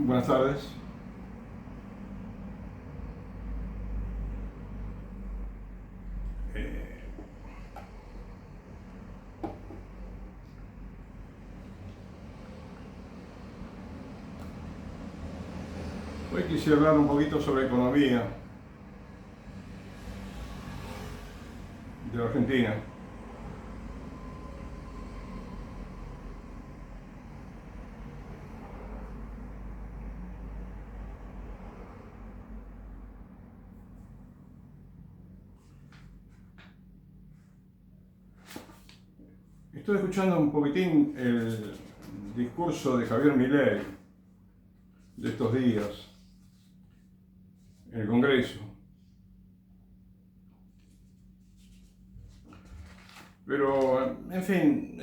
Buenas tardes. Eh, Hoy quisiera hablar un poquito sobre economía de la Argentina. Estoy escuchando un poquitín el discurso de Javier Milei de estos días en el Congreso. Pero, en fin,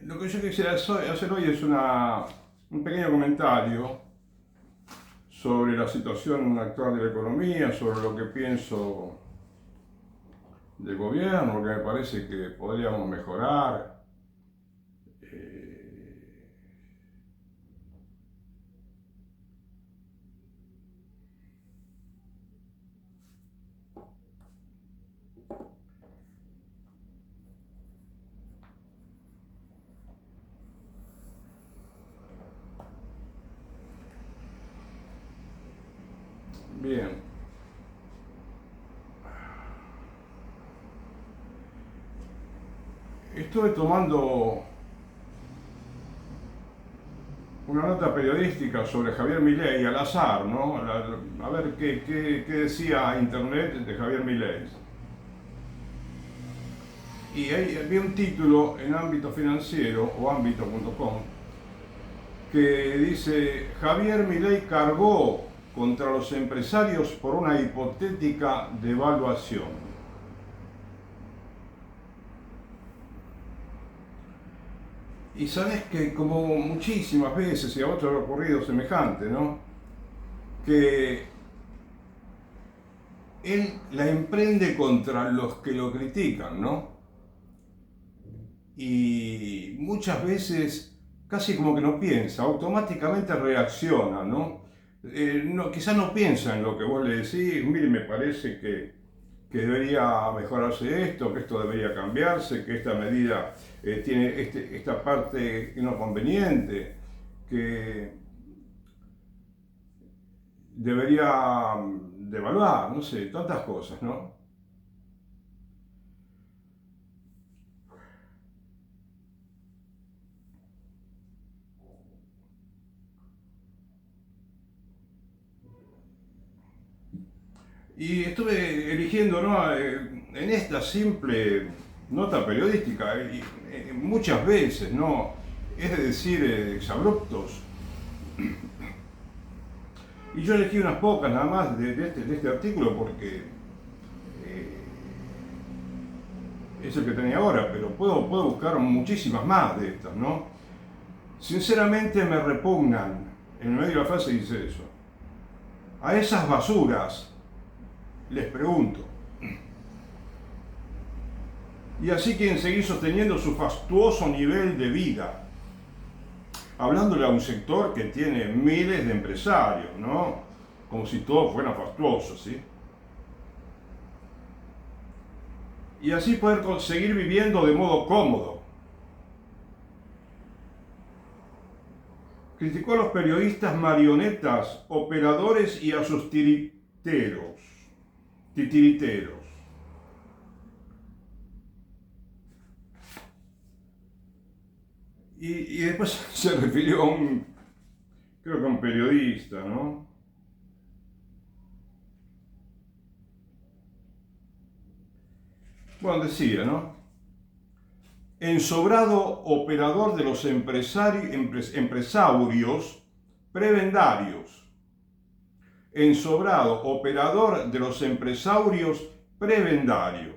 lo que yo quisiera hacer hoy es un pequeño comentario sobre la situación actual de la economía, sobre lo que pienso del gobierno, lo que me parece que podríamos mejorar. Bien. Estuve tomando una nota periodística sobre Javier Milei al azar, ¿no? A ver qué decía Internet de Javier Milei. Y ahí había un título en Ámbito Financiero o ámbito.com que dice: Javier Milei cargó contra los empresarios por una hipotética devaluación. Y sabes que como muchísimas veces, y a otros ha ocurrido semejante, ¿no? Que él la emprende contra los que lo critican, ¿no? Y muchas veces casi como que no piensa, automáticamente reacciona, ¿no? Quizás no piensa en lo que vos le decís. Mire, me parece que debería mejorarse esto, que esto debería cambiarse, que esta medida tiene esta parte no conveniente, que debería devaluar, no sé, tantas cosas, ¿no? Y estuve eligiendo, ¿no? En esta simple nota periodística, muchas veces, ¿no? Es decir, exabruptos. Y yo elegí unas pocas nada más de este artículo porque eh, es el que tenía ahora, pero puedo buscar muchísimas más de estas, ¿no? Sinceramente me repugnan, en medio de la frase dice eso. A esas basuras les pregunto: ¿y así quieren seguir sosteniendo su fastuoso nivel de vida? Hablándole a un sector que tiene miles de empresarios, ¿no? Como si todo fuera fastuoso, ¿sí? Y así poder seguir viviendo de modo cómodo. Criticó a los periodistas marionetas, operadores y a sus titiriteros. Y después se refirió a creo que a un periodista, ¿no? Bueno, decía, ¿no? Ensobrado operador de los empresarios prebendarios. Ensobrado operador de los empresarios prebendarios.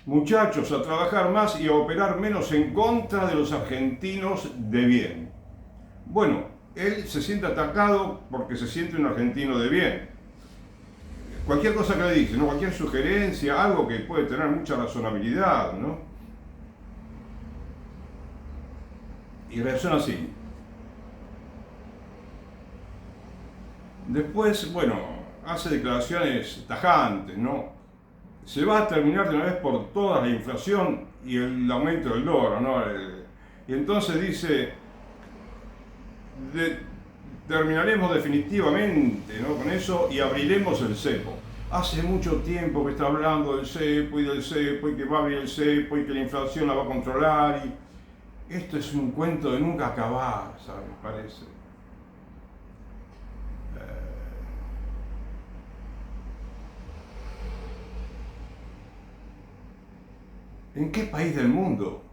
Muchachos, a trabajar más y a operar menos en contra de los argentinos de bien. Bueno, él se siente atacado porque se siente un argentino de bien. Cualquier cosa que le dice, ¿no? Cualquier sugerencia, algo que puede tener mucha razonabilidad, ¿no? y reacciona así. Después, bueno, hace declaraciones tajantes, ¿no? Se va a terminar de una vez por todas la inflación y el aumento del dólar, ¿no? Y entonces dice, de- terminaremos definitivamente, ¿no?, con eso y abriremos el cepo. Hace mucho tiempo que está hablando del cepo y del cepo y que va a abrir el cepo y que la inflación la va a controlar. Y esto es un cuento de nunca acabar, ¿sabes? Parece. ¿En qué país del mundo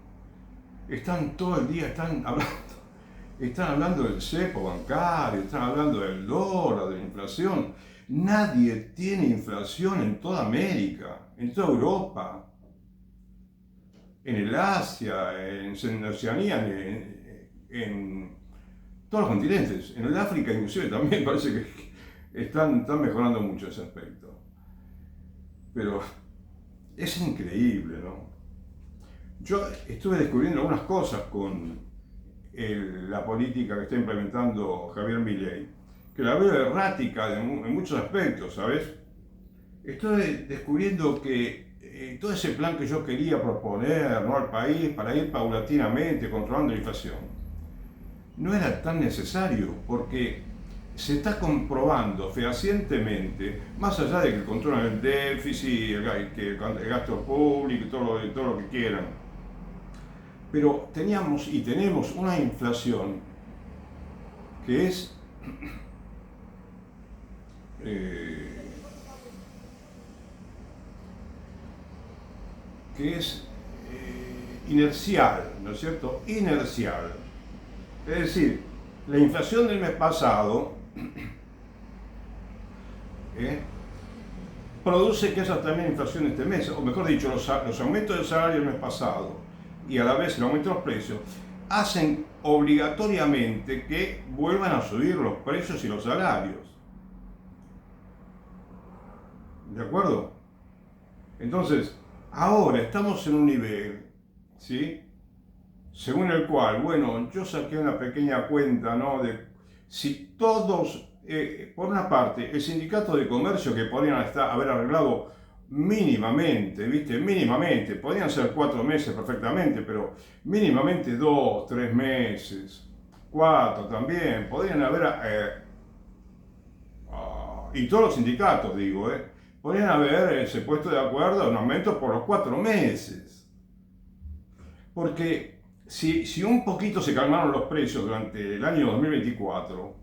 están todo el día, están hablando del cepo bancario, están hablando del dólar, de la inflación? Nadie tiene inflación en toda América, en toda Europa, en el Asia, en Oceanía, en todos los continentes. En el África inclusive también parece que están mejorando mucho ese aspecto. Pero es increíble, ¿no? Yo estuve descubriendo algunas cosas con la política que está implementando Javier Milei, que la veo errática en muchos aspectos, ¿sabes? Estoy descubriendo que todo ese plan que yo quería proponer, ¿no?, al país para ir paulatinamente controlando la inflación, no era tan necesario, porque se está comprobando fehacientemente, más allá de que controlan el déficit, el gasto público y todo lo que quieran, pero teníamos y tenemos una inflación que es eh, inercial, ¿no es cierto? Inercial. Es decir, la inflación del mes pasado produce que haya también inflación este mes, o mejor dicho, los aumentos del salario del mes pasado y a la vez el aumento de los precios hacen obligatoriamente que vuelvan a subir los precios y los salarios. ¿De acuerdo? Entonces, ahora estamos en un nivel, ¿sí?, según el cual, bueno, yo saqué una pequeña cuenta, ¿no?, de si todos, por una parte, el sindicato de comercio, que podrían haber arreglado mínimamente, ¿viste? Mínimamente, podrían ser 4 meses perfectamente, pero mínimamente 2, 3 meses, 4 también, podrían haber, y todos los sindicatos, digo, podrían haberse puesto de acuerdo en un aumento por los 4 meses. Porque si un poquito se calmaron los precios durante el año 2024,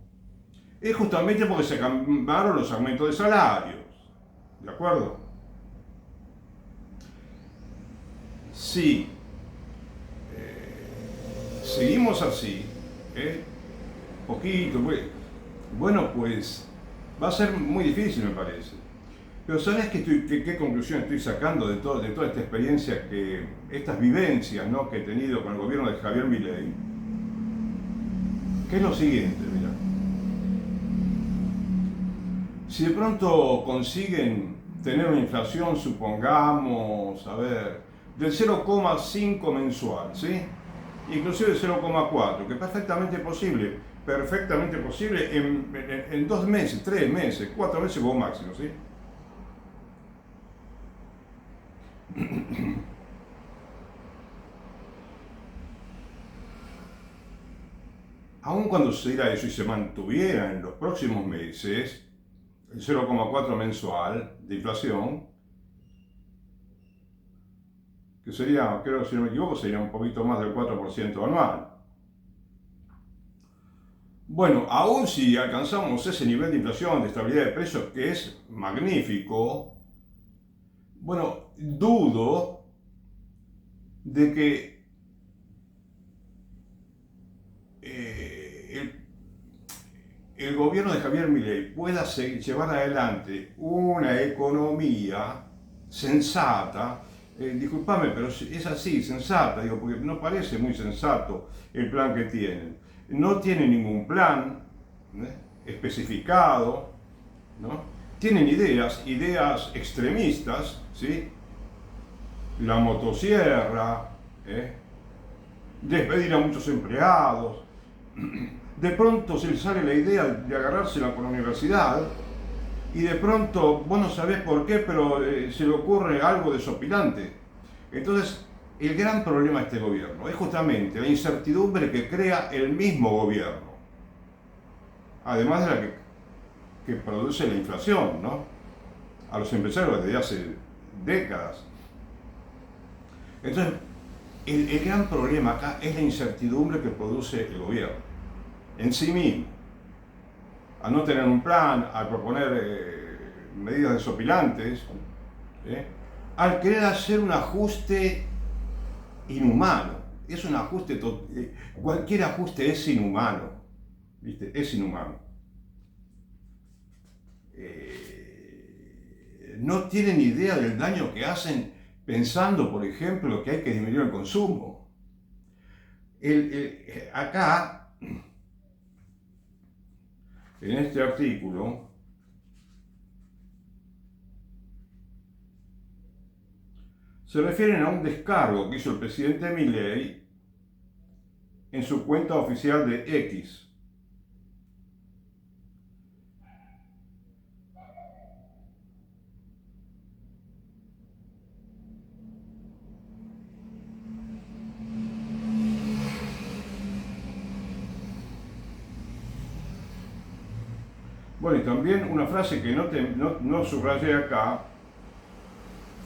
es justamente porque se calmaron los aumentos de salarios. ¿De acuerdo? Si seguimos así, poquito, bueno, pues va a ser muy difícil, me parece. Pero ¿sabes qué conclusión estoy sacando de toda esta experiencia, estas vivencias, ¿no?, que he tenido con el gobierno de Javier Milei? Que es lo siguiente, mira. Si de pronto consiguen tener una inflación, supongamos, a ver, del 0,5 mensual, ¿sí?, inclusive del 0,4, que es perfectamente posible en 2 meses, 3 meses, 4 meses como máximo, ¿sí? Aun cuando se diera eso y se mantuviera en los próximos meses el 0,4 mensual de inflación, que sería, creo, si no me equivoco, sería un poquito más del 4% anual. Bueno, aún si alcanzamos ese nivel de inflación, de estabilidad de precios, que es magnífico, bueno, dudo de que el gobierno de Javier Milei pueda llevar adelante una economía sensata. Disculpame, pero es así, sensata, digo, porque no parece muy sensato el plan que tienen. No tienen ningún plan especificado, ¿no? Tienen ideas extremistas, ¿sí? La motosierra, despedir a muchos empleados. De pronto se le sale la idea de agarrársela con la universidad y de pronto vos no sabés por qué, pero se le ocurre algo desopilante. Entonces, el gran problema de este gobierno es justamente la incertidumbre que crea el mismo gobierno, además de la que produce la inflación, ¿no? A los empresarios desde hace décadas. Entonces, el gran problema acá es la incertidumbre que produce el gobierno en sí mismo. A no tener un plan, al proponer medidas desopilantes, al querer hacer un ajuste inhumano. Es un ajuste, cualquier ajuste es inhumano, ¿viste? Es inhumano. No tienen idea del daño que hacen pensando, por ejemplo, que hay que disminuir el consumo. Acá, en este artículo, se refieren a un descargo que hizo el presidente Milei en su cuenta oficial de X. Bueno, y también una frase que no subrayé acá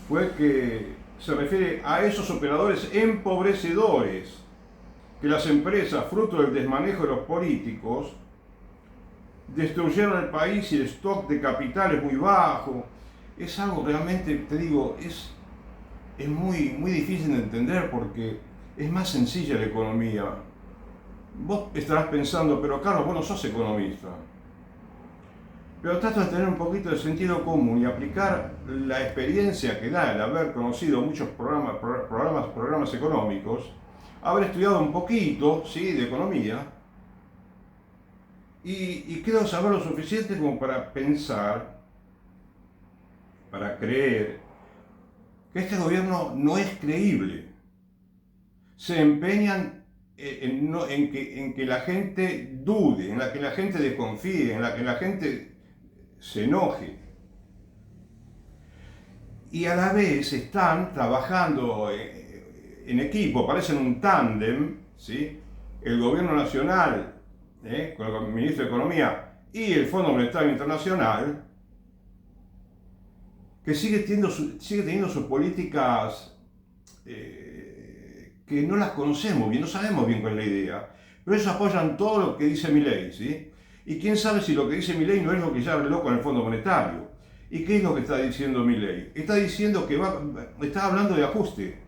fue que se refiere a esos operadores empobrecedores que las empresas, fruto del desmanejo de los políticos, destruyeron el país y el stock de capital es muy bajo. Es algo realmente, te digo, es muy, muy difícil de entender porque es más sencilla la economía. Vos estarás pensando, pero Carlos, vos no sos economista. Pero trato de tener un poquito de sentido común y aplicar la experiencia que da el haber conocido muchos programas económicos, haber estudiado un poquito, ¿sí?, de economía, y creo saber lo suficiente como para pensar, para creer, que este gobierno no es creíble. Se empeñan en que la gente dude, en la que la gente desconfíe, en la que la gente se enoje. Y a la vez están trabajando en equipo, parecen un tándem, ¿sí?, el gobierno nacional, con el ministro de Economía y el Fondo Monetario Internacional, que sigue teniendo sus políticas que no las conocemos bien, no sabemos bien cuál es la idea, pero ellos apoyan todo lo que dice Milei, ¿sí? Y quién sabe si lo que dice Milei no es lo que ya arregló con el Fondo Monetario. ¿Y qué es lo que está diciendo Milei? Está diciendo que está hablando de ajuste.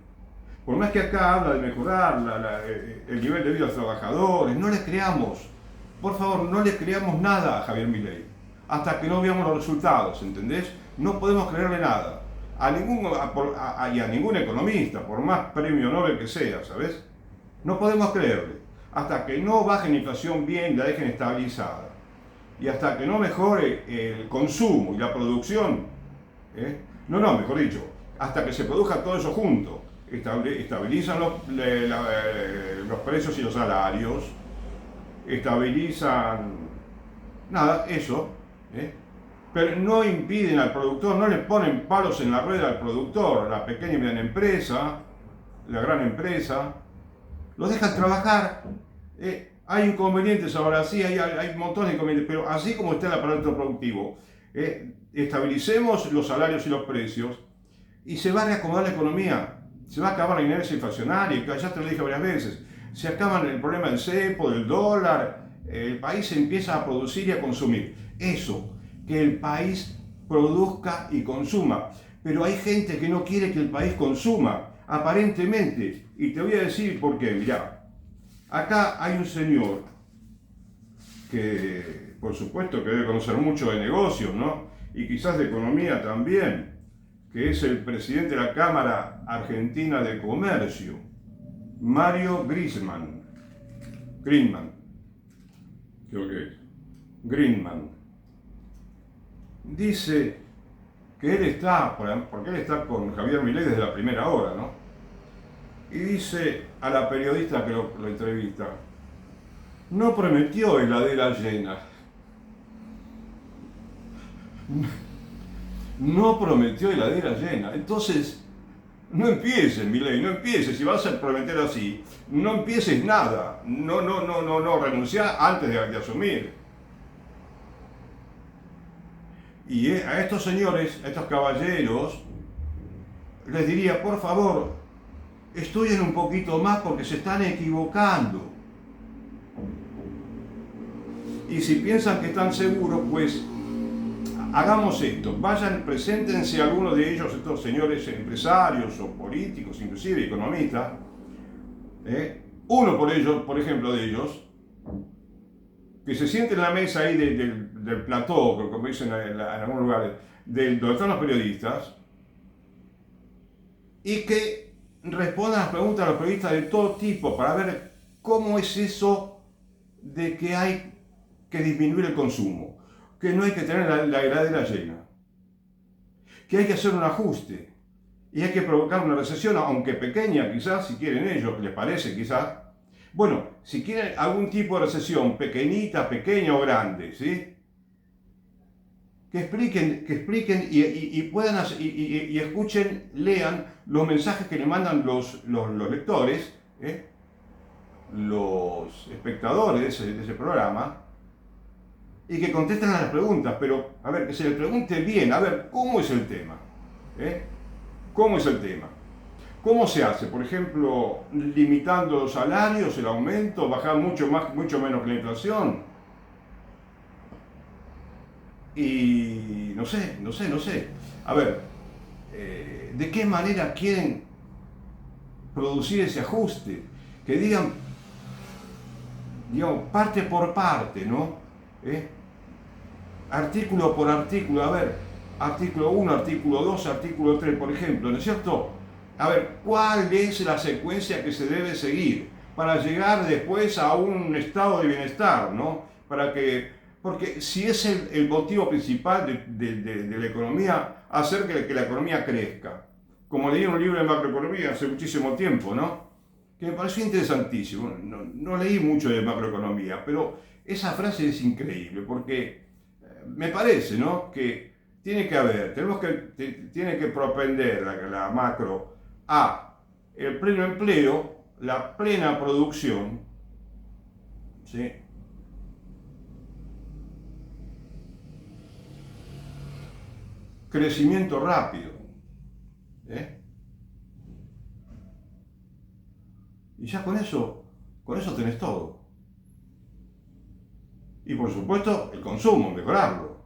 Por más que acá habla de mejorar el nivel de vida de los trabajadores, no le creamos, por favor, no le creamos nada a Javier Milei, hasta que no veamos los resultados, ¿entendés? No podemos creerle nada. A ningún economista, por más premio Nobel que sea, ¿sabes? No podemos creerle. Hasta que no baje la inflación bien y la dejen estabilizada. Y hasta que no mejore el consumo y la producción, mejor dicho, hasta que se produzca todo eso junto, estabilizan los precios y los salarios, estabilizan, nada, eso, pero no impiden al productor, no le ponen palos en la rueda al productor, la pequeña y mediana empresa, la gran empresa, los dejan trabajar. Hay inconvenientes ahora, sí, hay montones de inconvenientes, pero así como está el aparato productivo, estabilicemos los salarios y los precios y se va a reacomodar la economía, se va a acabar la inercia inflacionaria, ya te lo dije varias veces, se acaba el problema del cepo, del dólar, el país empieza a producir y a consumir. Eso, que el país produzca y consuma, pero hay gente que no quiere que el país consuma, aparentemente, y te voy a decir por qué. Mirá, acá hay un señor que, por supuesto, que debe conocer mucho de negocios, ¿no? Y quizás de economía también, que es el presidente de la Cámara Argentina de Comercio, Mario Greenman, creo que es, Greenman. Dice que él está, porque él está con Javier Milei desde la primera hora, ¿no? y dice a la periodista que lo entrevista, no prometió heladera llena. No prometió heladera llena. Entonces, no empieces, Milei, no empieces. Si vas a prometer así, no empieces nada. No, renunciá antes de asumir. Y a estos señores, a estos caballeros, les diría, por favor, estudien un poquito más porque se están equivocando. Y si piensan que están seguros, pues hagamos esto, vayan, preséntense a alguno de ellos, estos señores empresarios o políticos, inclusive economistas, uno por ejemplo de ellos, que se siente en la mesa ahí del plató, como dicen en algunos lugares, donde están los periodistas, y que respondan las preguntas a los periodistas de todo tipo para ver cómo es eso de que hay que disminuir el consumo, que no hay que tener la heladera llena, que hay que hacer un ajuste y hay que provocar una recesión, aunque pequeña quizás, si quieren ellos, les parece quizás. Bueno, si quieren algún tipo de recesión, pequeñita, pequeña o grande, ¿sí? Que expliquen y puedan y escuchen, lean los mensajes que le mandan los lectores, los espectadores de ese programa, y que contesten a las preguntas, pero a ver, que se le pregunte bien, a ver, ¿cómo es el tema? ¿Cómo es el tema? ¿Cómo se hace? Por ejemplo, limitando los salarios, el aumento, bajar mucho menos que la inflación. Y no sé. A ver, ¿de qué manera quieren producir ese ajuste? Que digan, digamos, parte por parte, ¿no? Artículo por artículo, a ver, artículo 1, artículo 2, artículo 3, por ejemplo, ¿no es cierto? A ver, ¿cuál es la secuencia que se debe seguir para llegar después a un estado de bienestar, ¿no? Porque si es el motivo principal de la economía, hacer que la economía crezca. Como leí en un libro de macroeconomía hace muchísimo tiempo, ¿no? Que me pareció interesantísimo. No leí mucho de macroeconomía, pero esa frase es increíble, porque me parece, ¿no? Que tiene que propender la macro a el pleno empleo, la plena producción, ¿sí? Crecimiento rápido, y ya con eso tenés todo. Y por supuesto el consumo, mejorarlo.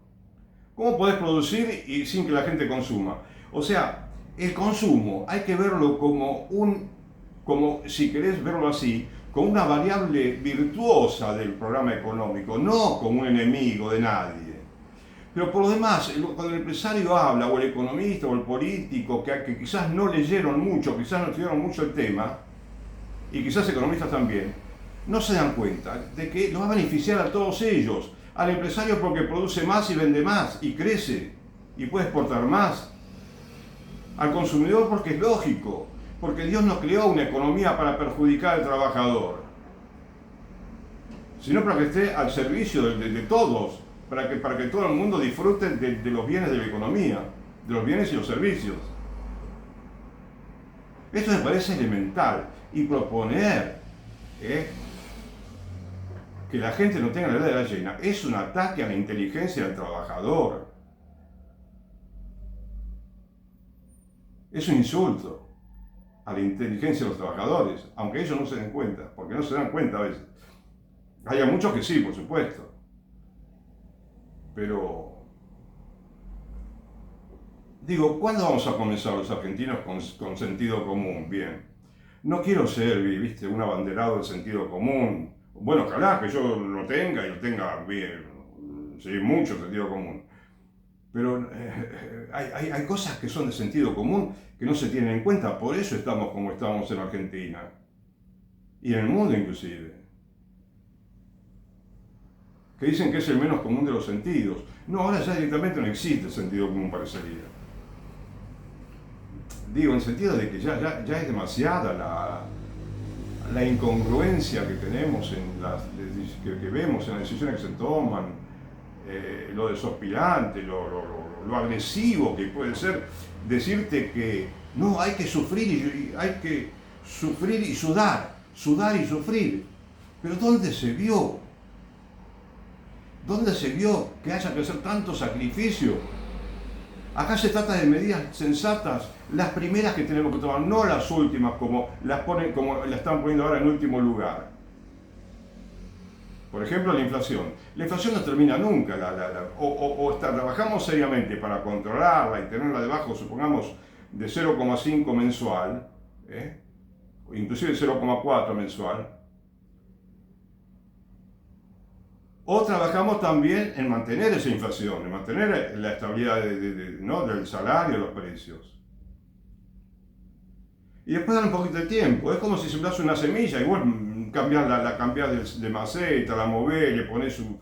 ¿Cómo podés producir y sin que la gente consuma? O sea, el consumo hay que verlo como si querés verlo así, como una variable virtuosa del programa económico, no como un enemigo de nadie. Pero por lo demás, cuando el empresario habla, o el economista, o el político, que quizás no leyeron mucho, quizás no estudiaron mucho el tema, y quizás economistas también, no se dan cuenta de que los va a beneficiar a todos ellos. Al empresario porque produce más y vende más, y crece, y puede exportar más. Al consumidor porque es lógico, porque Dios no creó una economía para perjudicar al trabajador, sino para que esté al servicio de todos, para que todo el mundo disfrute de los bienes de la economía, de los bienes y los servicios. Esto me parece elemental. Y proponer que la gente no tenga la heladera llena es un ataque a la inteligencia del trabajador. Es un insulto a la inteligencia de los trabajadores, aunque ellos no se den cuenta, porque no se dan cuenta a veces. Hay muchos que sí, por supuesto, pero digo, ¿cuándo vamos a comenzar los argentinos con sentido común? Bien, no quiero ser, viste, un abanderado del sentido común. Bueno, ojalá que yo lo tenga y lo tenga bien, sí, mucho sentido común. Pero hay cosas que son de sentido común que no se tienen en cuenta, por eso estamos como estamos en Argentina y en el mundo inclusive. Que dicen que es el menos común de los sentidos. No, ahora ya directamente no existe el sentido común, parecería. Digo, en el sentido de que ya es demasiada la incongruencia que tenemos que vemos en las decisiones que se toman, lo desopilante, lo agresivo que puede ser decirte que no, hay que sufrir hay que sufrir y sudar y sufrir. Pero ¿dónde se vio? ¿Dónde se vio que haya que hacer tanto sacrificio? Acá se trata de medidas sensatas, las primeras que tenemos que tomar, no las últimas como las están poniendo ahora en último lugar. Por ejemplo, la inflación. La inflación no termina nunca. Trabajamos seriamente para controlarla y tenerla debajo, supongamos, de 0,5 mensual, inclusive 0,4 mensual. O trabajamos también en mantener esa inflación, en mantener la estabilidad del salario, los precios. Y después dan un poquito de tiempo. Es como si sembrase una semilla, igual la cambiás de maceta, la movés, le pones su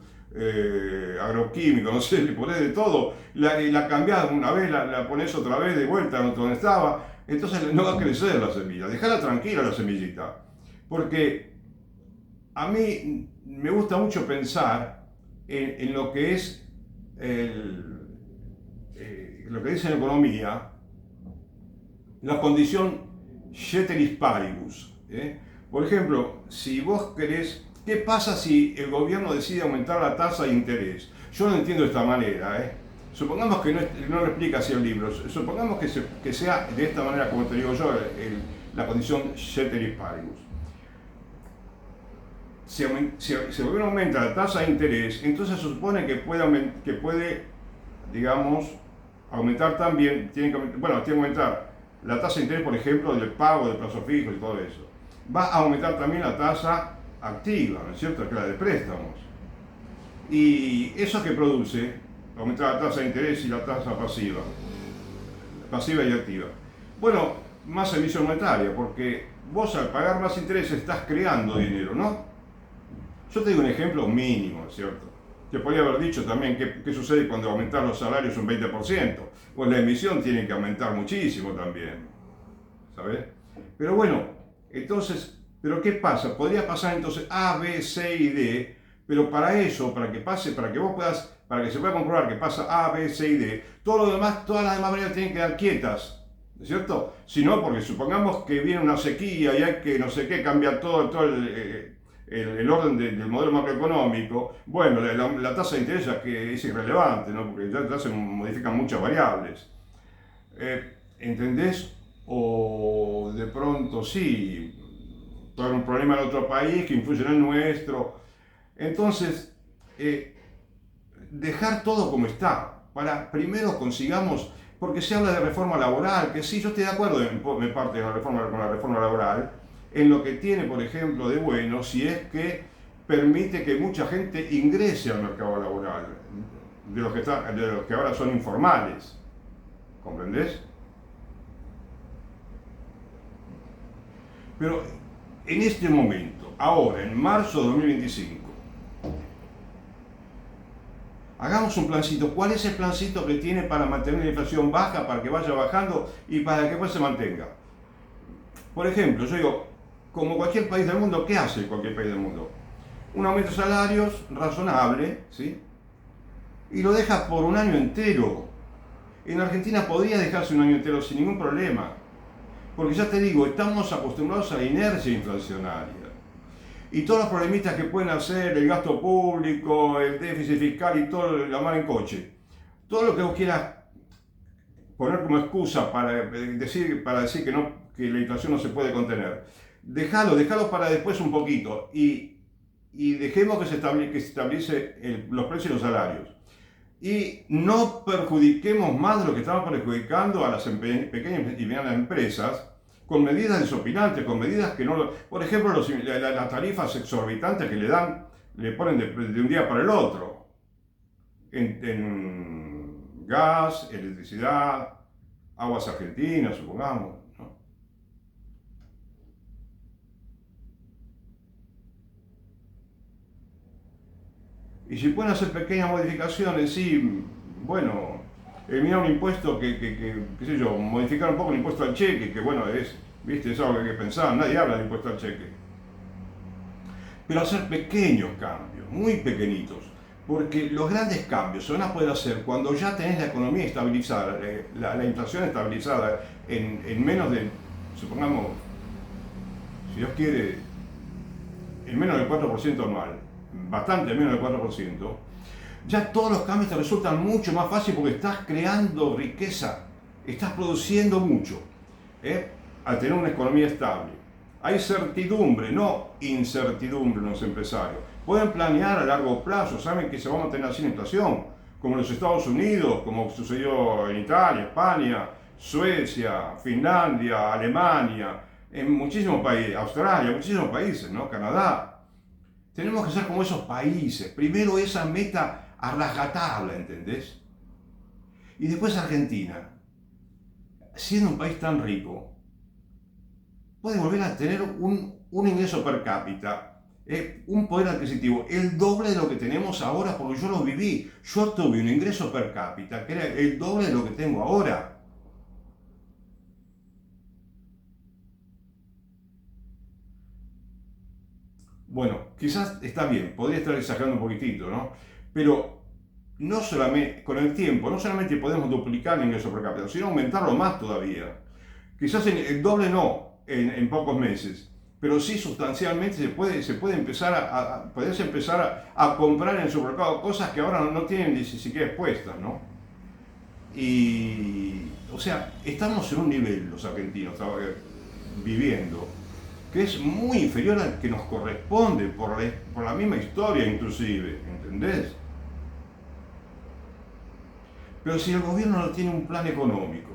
agroquímico, no sé, le pones de todo, la cambiás una vez, la pones otra vez de vuelta donde estaba, entonces no va a crecer la semilla. Dejala tranquila la semillita. Porque a mí me gusta mucho pensar en lo que es lo que dice en economía, la condición ceteris paribus. Por ejemplo, si vos querés, ¿qué pasa si el gobierno decide aumentar la tasa de interés? Yo lo entiendo de esta manera. Supongamos que no lo explica así el libro, supongamos que sea de esta manera, como te digo yo, la condición ceteris paribus. Si el gobierno aumenta la tasa de interés, entonces se supone que puede, digamos, aumentar también, tiene que aumentar la tasa de interés, por ejemplo, del pago de plazos fijos y todo eso. Va a aumentar también la tasa activa, ¿no es cierto?, que es la de préstamos. Y eso que produce, aumentar la tasa de interés y la tasa pasiva y activa. Bueno, más emisión monetaria, porque vos al pagar más intereses estás creando dinero, ¿no? Yo te digo un ejemplo mínimo, ¿cierto? Te podría haber dicho también qué sucede cuando aumentan los salarios un 20%. Pues la emisión tiene que aumentar muchísimo también, ¿sabes? Pero bueno, entonces, ¿pero qué pasa? Podría pasar entonces A, B, C y D, pero para eso, para que se pueda comprobar que pasa A, B, C y D, todas las demás variables tienen que quedar quietas, ¿no es cierto? Si no, porque supongamos que viene una sequía y hay que, no sé qué, cambiar todo el orden del modelo macroeconómico, bueno, la tasa de interés que es irrelevante, ¿no? Porque ya se modifican muchas variables. ¿Entendés? O de pronto sí, todo un problema en otro país que influye en el nuestro. Entonces, dejar todo como está, para primero consigamos, porque se habla de reforma laboral, que sí, yo estoy de acuerdo en parte con la reforma laboral, en lo que tiene, por ejemplo, de bueno, si es que permite que mucha gente ingrese al mercado laboral, de los que ahora son informales. ¿Comprendés? Pero en este momento, ahora, en marzo de 2025, hagamos un plancito. ¿Cuál es el plancito que tiene para mantener la inflación baja, para que vaya bajando y para que después se mantenga? Por ejemplo, yo digo, como cualquier país del mundo, ¿qué hace cualquier país del mundo? Un aumento de salarios razonable, ¿sí? Y lo deja por un año entero. En Argentina podría dejarse un año entero sin ningún problema. Porque ya te digo, estamos acostumbrados a la inercia inflacionaria. Y todos los problemitas que pueden hacer, el gasto público, el déficit fiscal y todo, la mano en coche. Todo lo que vos quieras poner como excusa para decir que la inflación no se puede contener. Dejalo para después un poquito y dejemos que se estabilice los precios y los salarios. Y no perjudiquemos más de lo que estamos perjudicando a las pequeñas y medianas empresas con medidas desopinantes, con medidas que no... Por ejemplo, las tarifas exorbitantes que le ponen de un día para el otro. En gas, electricidad, aguas argentinas, supongamos, ¿no? Y si pueden hacer pequeñas modificaciones, sí, bueno, eliminar un impuesto qué sé yo, modificar un poco el impuesto al cheque, que bueno, viste, es algo que hay que pensar, nadie habla de impuesto al cheque. Pero hacer pequeños cambios, muy pequeñitos, porque los grandes cambios se van a poder hacer cuando ya tenés la economía estabilizada, la inflación estabilizada en menos de, supongamos, si Dios quiere, en menos del 4% anual, bastante menos del 4%, ya todos los cambios te resultan mucho más fáciles porque estás creando riqueza, estás produciendo mucho, al tener una economía estable. Hay certidumbre, no incertidumbre en los empresarios. Pueden planear a largo plazo, saben que se va a mantener sin inflación, como en los Estados Unidos, como sucedió en Italia, España, Suecia, Finlandia, Alemania, en muchísimos países, Australia, muchísimos países, ¿no? Canadá. Tenemos que ser como esos países. Primero esa meta a rajatabla, ¿entendés? Y después Argentina, siendo un país tan rico, puede volver a tener un ingreso per cápita, un poder adquisitivo, el doble de lo que tenemos ahora, porque yo lo viví. Yo tuve un ingreso per cápita que era el doble de lo que tengo ahora. Bueno, quizás está bien, podría estar exagerando un poquitito, ¿no? Pero no solamente, con el tiempo, no solamente podemos duplicar el ingreso per cápita, sino aumentarlo más todavía. Quizás el doble no en pocos meses, pero sí sustancialmente se puede empezar podés empezar a comprar en el supermercado cosas que ahora no tienen ni siquiera expuestas, ¿no? Y, o sea, estamos en un nivel, los argentinos, viviendo, que es muy inferior al que nos corresponde por la misma historia inclusive, ¿entendés? Pero si el gobierno no tiene un plan económico,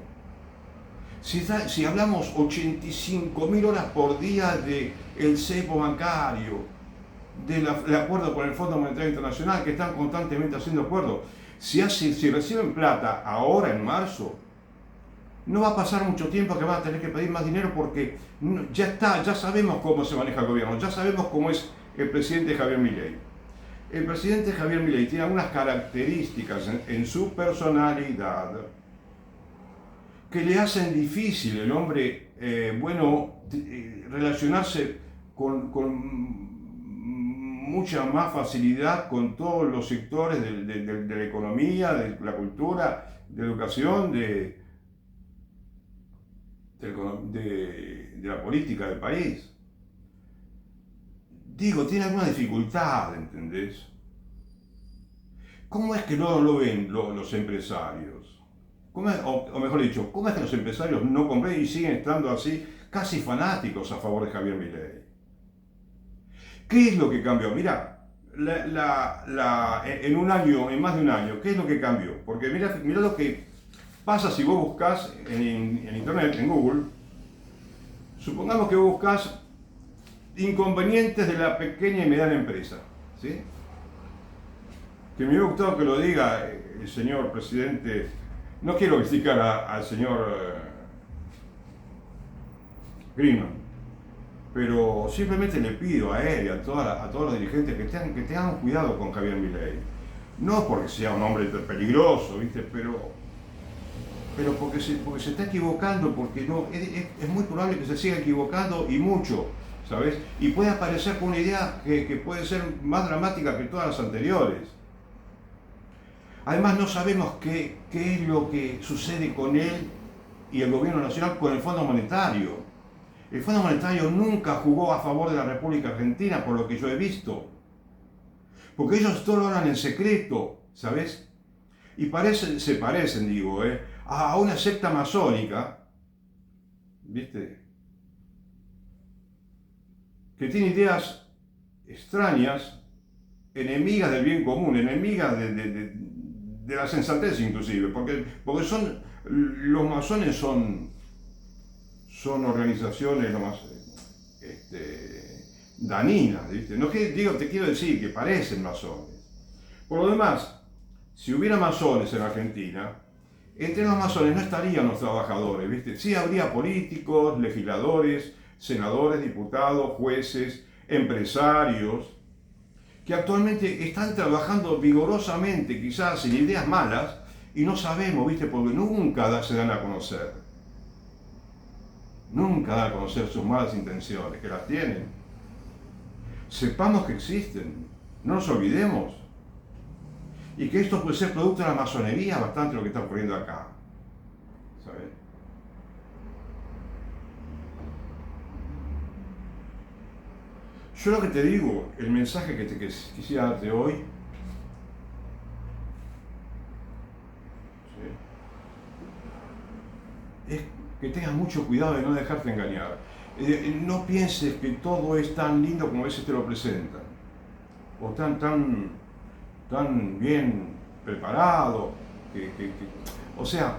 si hablamos 85.000 horas por día del cepo bancario, del acuerdo con el Fondo Monetario Internacional, que están constantemente haciendo acuerdos, si reciben plata ahora en marzo, no va a pasar mucho tiempo que van a tener que pedir más dinero porque ya sabemos cómo se maneja el gobierno, ya sabemos cómo es el presidente Javier Milei. El presidente Javier Milei tiene algunas características en su personalidad que le hacen difícil el hombre, relacionarse con mucha más facilidad con todos los sectores de la economía, de la cultura, de la educación, de la política del país. Digo, tiene alguna dificultad, ¿entendés? ¿Cómo es que no lo ven los empresarios? O mejor dicho, ¿cómo es que los empresarios no comprenden y siguen estando así, casi fanáticos a favor de Javier Milei? ¿Qué es lo que cambió? Mira, en un año, en más de un año, ¿qué es lo que cambió? Porque mira lo que pasa si vos buscas en internet, en Google, supongamos que vos buscas inconvenientes de la pequeña y mediana empresa, ¿sí? Que me hubiera gustado que lo diga el señor presidente. No quiero criticar al señor Greenman, pero simplemente le pido a él y a todos los dirigentes que tengan cuidado con Javier Milei. No porque sea un hombre peligroso, ¿viste? Pero porque se está equivocando, porque no, es muy probable que se siga equivocando y mucho, ¿sabes? Y puede aparecer con una idea que puede ser más dramática que todas las anteriores. Además no sabemos qué es lo que sucede con él y el gobierno nacional con el Fondo Monetario. El Fondo Monetario nunca jugó a favor de la República Argentina, por lo que yo he visto. Porque ellos todo lo hablan en secreto, ¿sabes? Y se parecen, digo, a una secta masónica, ¿viste? Que tiene ideas extrañas, enemigas del bien común, enemigas de la sensatez inclusive, porque los masones son organizaciones lo más dañinas, ¿viste? No te quiero decir que parecen masones. Por lo demás, si hubiera masones en Argentina, entre los masones no estarían los trabajadores, ¿viste? Sí habría políticos, legisladores, senadores, diputados, jueces, empresarios, que actualmente están trabajando vigorosamente, quizás sin ideas malas, y no sabemos, ¿viste? Porque nunca se dan a conocer. Nunca dan a conocer sus malas intenciones, que las tienen. Sepamos que existen, no nos olvidemos. Y que esto puede ser producto de la masonería, bastante lo que está ocurriendo acá. ¿Sabes? Yo lo que te digo, el mensaje que quisiera darte hoy, ¿sí?, es que tengas mucho cuidado de no dejarte engañar. No pienses que todo es tan lindo como a veces te lo presentan, o tan bien preparado, o sea,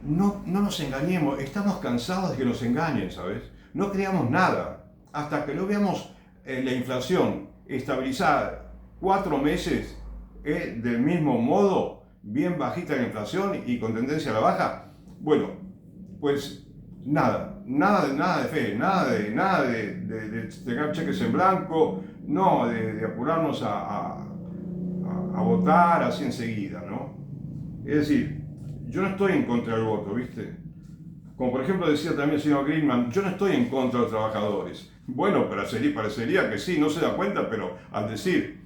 no nos engañemos, estamos cansados de que nos engañen, ¿sabes? No creamos nada, hasta que no veamos la inflación estabilizada 4 meses del mismo modo, bien bajita la inflación y con tendencia a la baja. Bueno, pues nada de fe, nada de tener cheques en blanco, no de apurarnos a votar así enseguida, ¿no? Es decir, yo no estoy en contra del voto, ¿viste? Como por ejemplo decía también el señor Greenman, yo no estoy en contra de los trabajadores. Bueno, parecería que sí, no se da cuenta, pero al decir,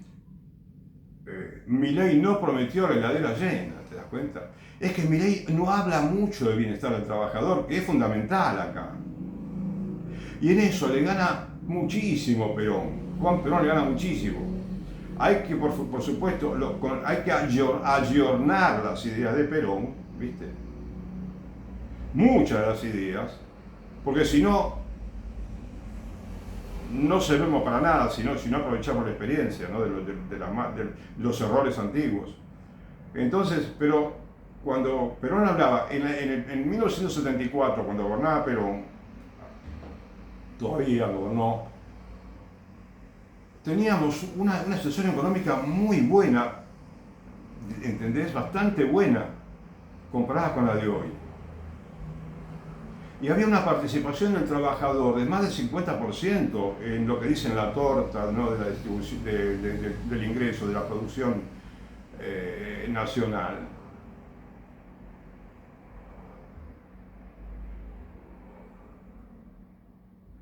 Milei no prometió la heladera llena, ¿te das cuenta? Es que Milei no habla mucho del bienestar del trabajador, que es fundamental acá. Y en eso le gana muchísimo Perón. Juan Perón le gana muchísimo. Hay que, por supuesto, hay que ayornar las ideas de Perón, ¿viste? Muchas de las ideas, porque si no, no servimos para nada, si no aprovechamos la experiencia, ¿no?, de los errores antiguos. Entonces, pero cuando Perón hablaba, en 1974, cuando gobernaba Perón, todavía gobernó, teníamos una situación económica muy buena, ¿entendés? Bastante buena, comparada con la de hoy. Y había una participación del trabajador de más del 50% en lo que dicen la torta, ¿no?, de la distribución del ingreso, de la producción nacional.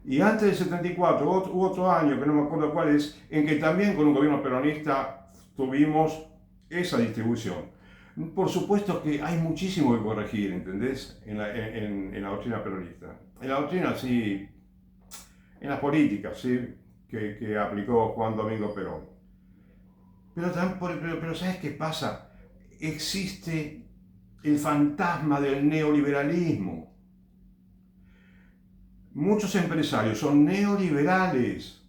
Y antes del 74 hubo otro año, que no me acuerdo cuál es, en que también con un gobierno peronista tuvimos esa distribución. Por supuesto que hay muchísimo que corregir, ¿entendés? En la doctrina peronista. En la doctrina, sí, en las políticas, sí, que aplicó Juan Domingo Perón. Pero ¿sabes qué pasa? Existe el fantasma del neoliberalismo. Muchos empresarios son neoliberales.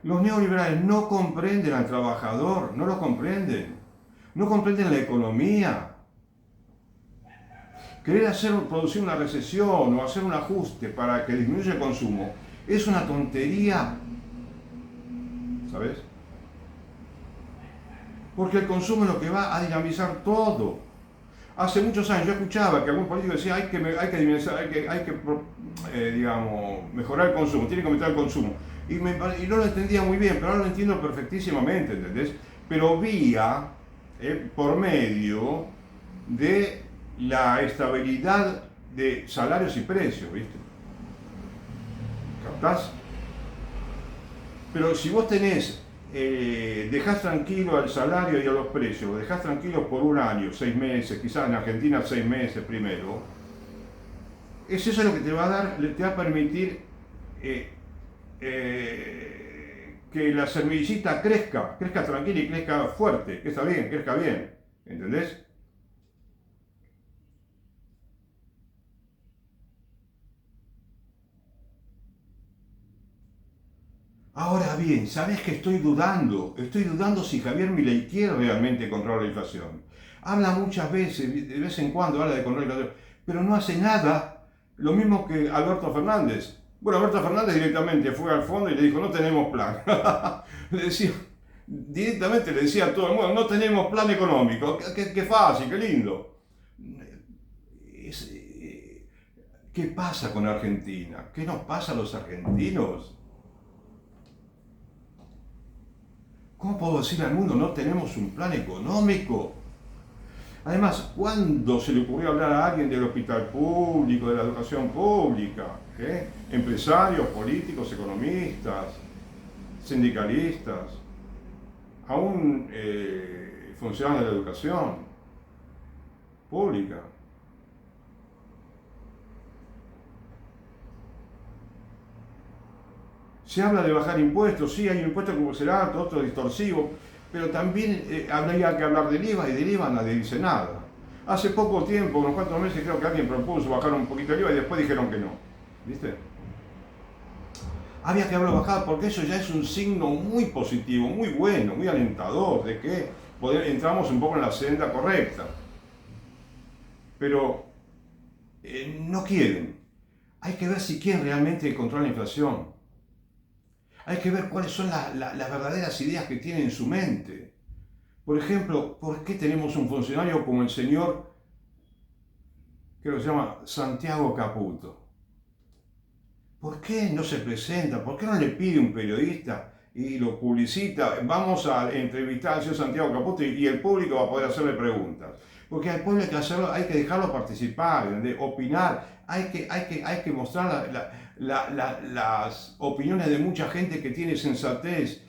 Los neoliberales no comprenden al trabajador, no lo comprenden. No comprenden la economía. Querer producir una recesión o hacer un ajuste para que disminuya el consumo es una tontería, ¿sabes? Porque el consumo es lo que va a dinamizar todo. Hace muchos años yo escuchaba que algún político decía hay que mejorar el consumo, tiene que aumentar el consumo. Y no lo entendía muy bien, pero ahora lo entiendo perfectísimamente, ¿entendés? Pero vía por medio de la estabilidad de salarios y precios, ¿viste? ¿Captás? Pero si vos dejás tranquilo al salario y a los precios, lo dejás tranquilos por un año, 6 meses, quizás en Argentina 6 meses primero, es eso lo que te va a permitir que la semillita crezca tranquila y crezca fuerte, que está bien, crezca bien, ¿entendés? Ahora bien, ¿sabés que estoy dudando? Estoy dudando si Javier Milei quiere realmente controlar la inflación. Habla muchas veces, de vez en cuando habla de controlar la inflación, pero no hace nada. Lo mismo que Alberto Fernández. Bueno, Alberto Fernández directamente fue al fondo y le dijo, no tenemos plan. Directamente le decía a todo el mundo, no tenemos plan económico. Qué fácil, qué lindo. ¿Qué pasa con Argentina? ¿Qué nos pasa a los argentinos? ¿Cómo puedo decirle al mundo no tenemos un plan económico? Además, ¿cuándo se le ocurrió hablar a alguien del hospital público, de la educación pública? Empresarios, políticos, economistas, sindicalistas, aún funcionarios de la educación pública. Se habla de bajar impuestos, sí, hay un impuesto que puede ser alto, otro distorsivo, pero también habría que hablar del IVA, y del IVA nadie dice nada. Hace poco tiempo, unos cuantos meses, creo que alguien propuso bajar un poquito el IVA y después dijeron que no. ¿Viste? Había que haberlo bajado porque eso ya es un signo muy positivo, muy bueno, muy alentador de que entramos un poco en la senda correcta. Pero no quieren. Hay que ver si quieren realmente controlar la inflación. Hay que ver cuáles son las verdaderas ideas que tienen en su mente. Por ejemplo, ¿por qué tenemos un funcionario como el señor, que se llama Santiago Caputo? ¿Por qué no se presenta? ¿Por qué no le pide un periodista y lo publicita? Vamos a entrevistar al señor Santiago Caputo y el público va a poder hacerle preguntas. Porque al pueblo hay que dejarlo participar, opinar, hay que mostrar las opiniones de mucha gente que tiene sensatez,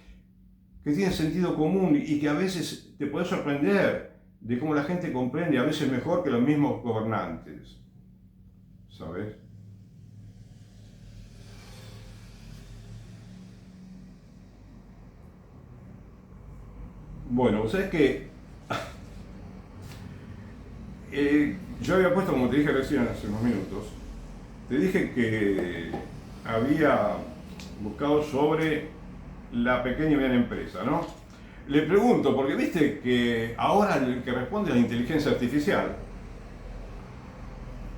que tiene sentido común y que a veces te puede sorprender de cómo la gente comprende, a veces mejor que los mismos gobernantes. ¿Sabes? Bueno, ¿sabes qué? Yo había puesto, como te dije recién hace unos minutos, te dije que había buscado sobre la pequeña y mediana empresa, ¿no? Le pregunto, porque viste que ahora el que responde es la inteligencia artificial,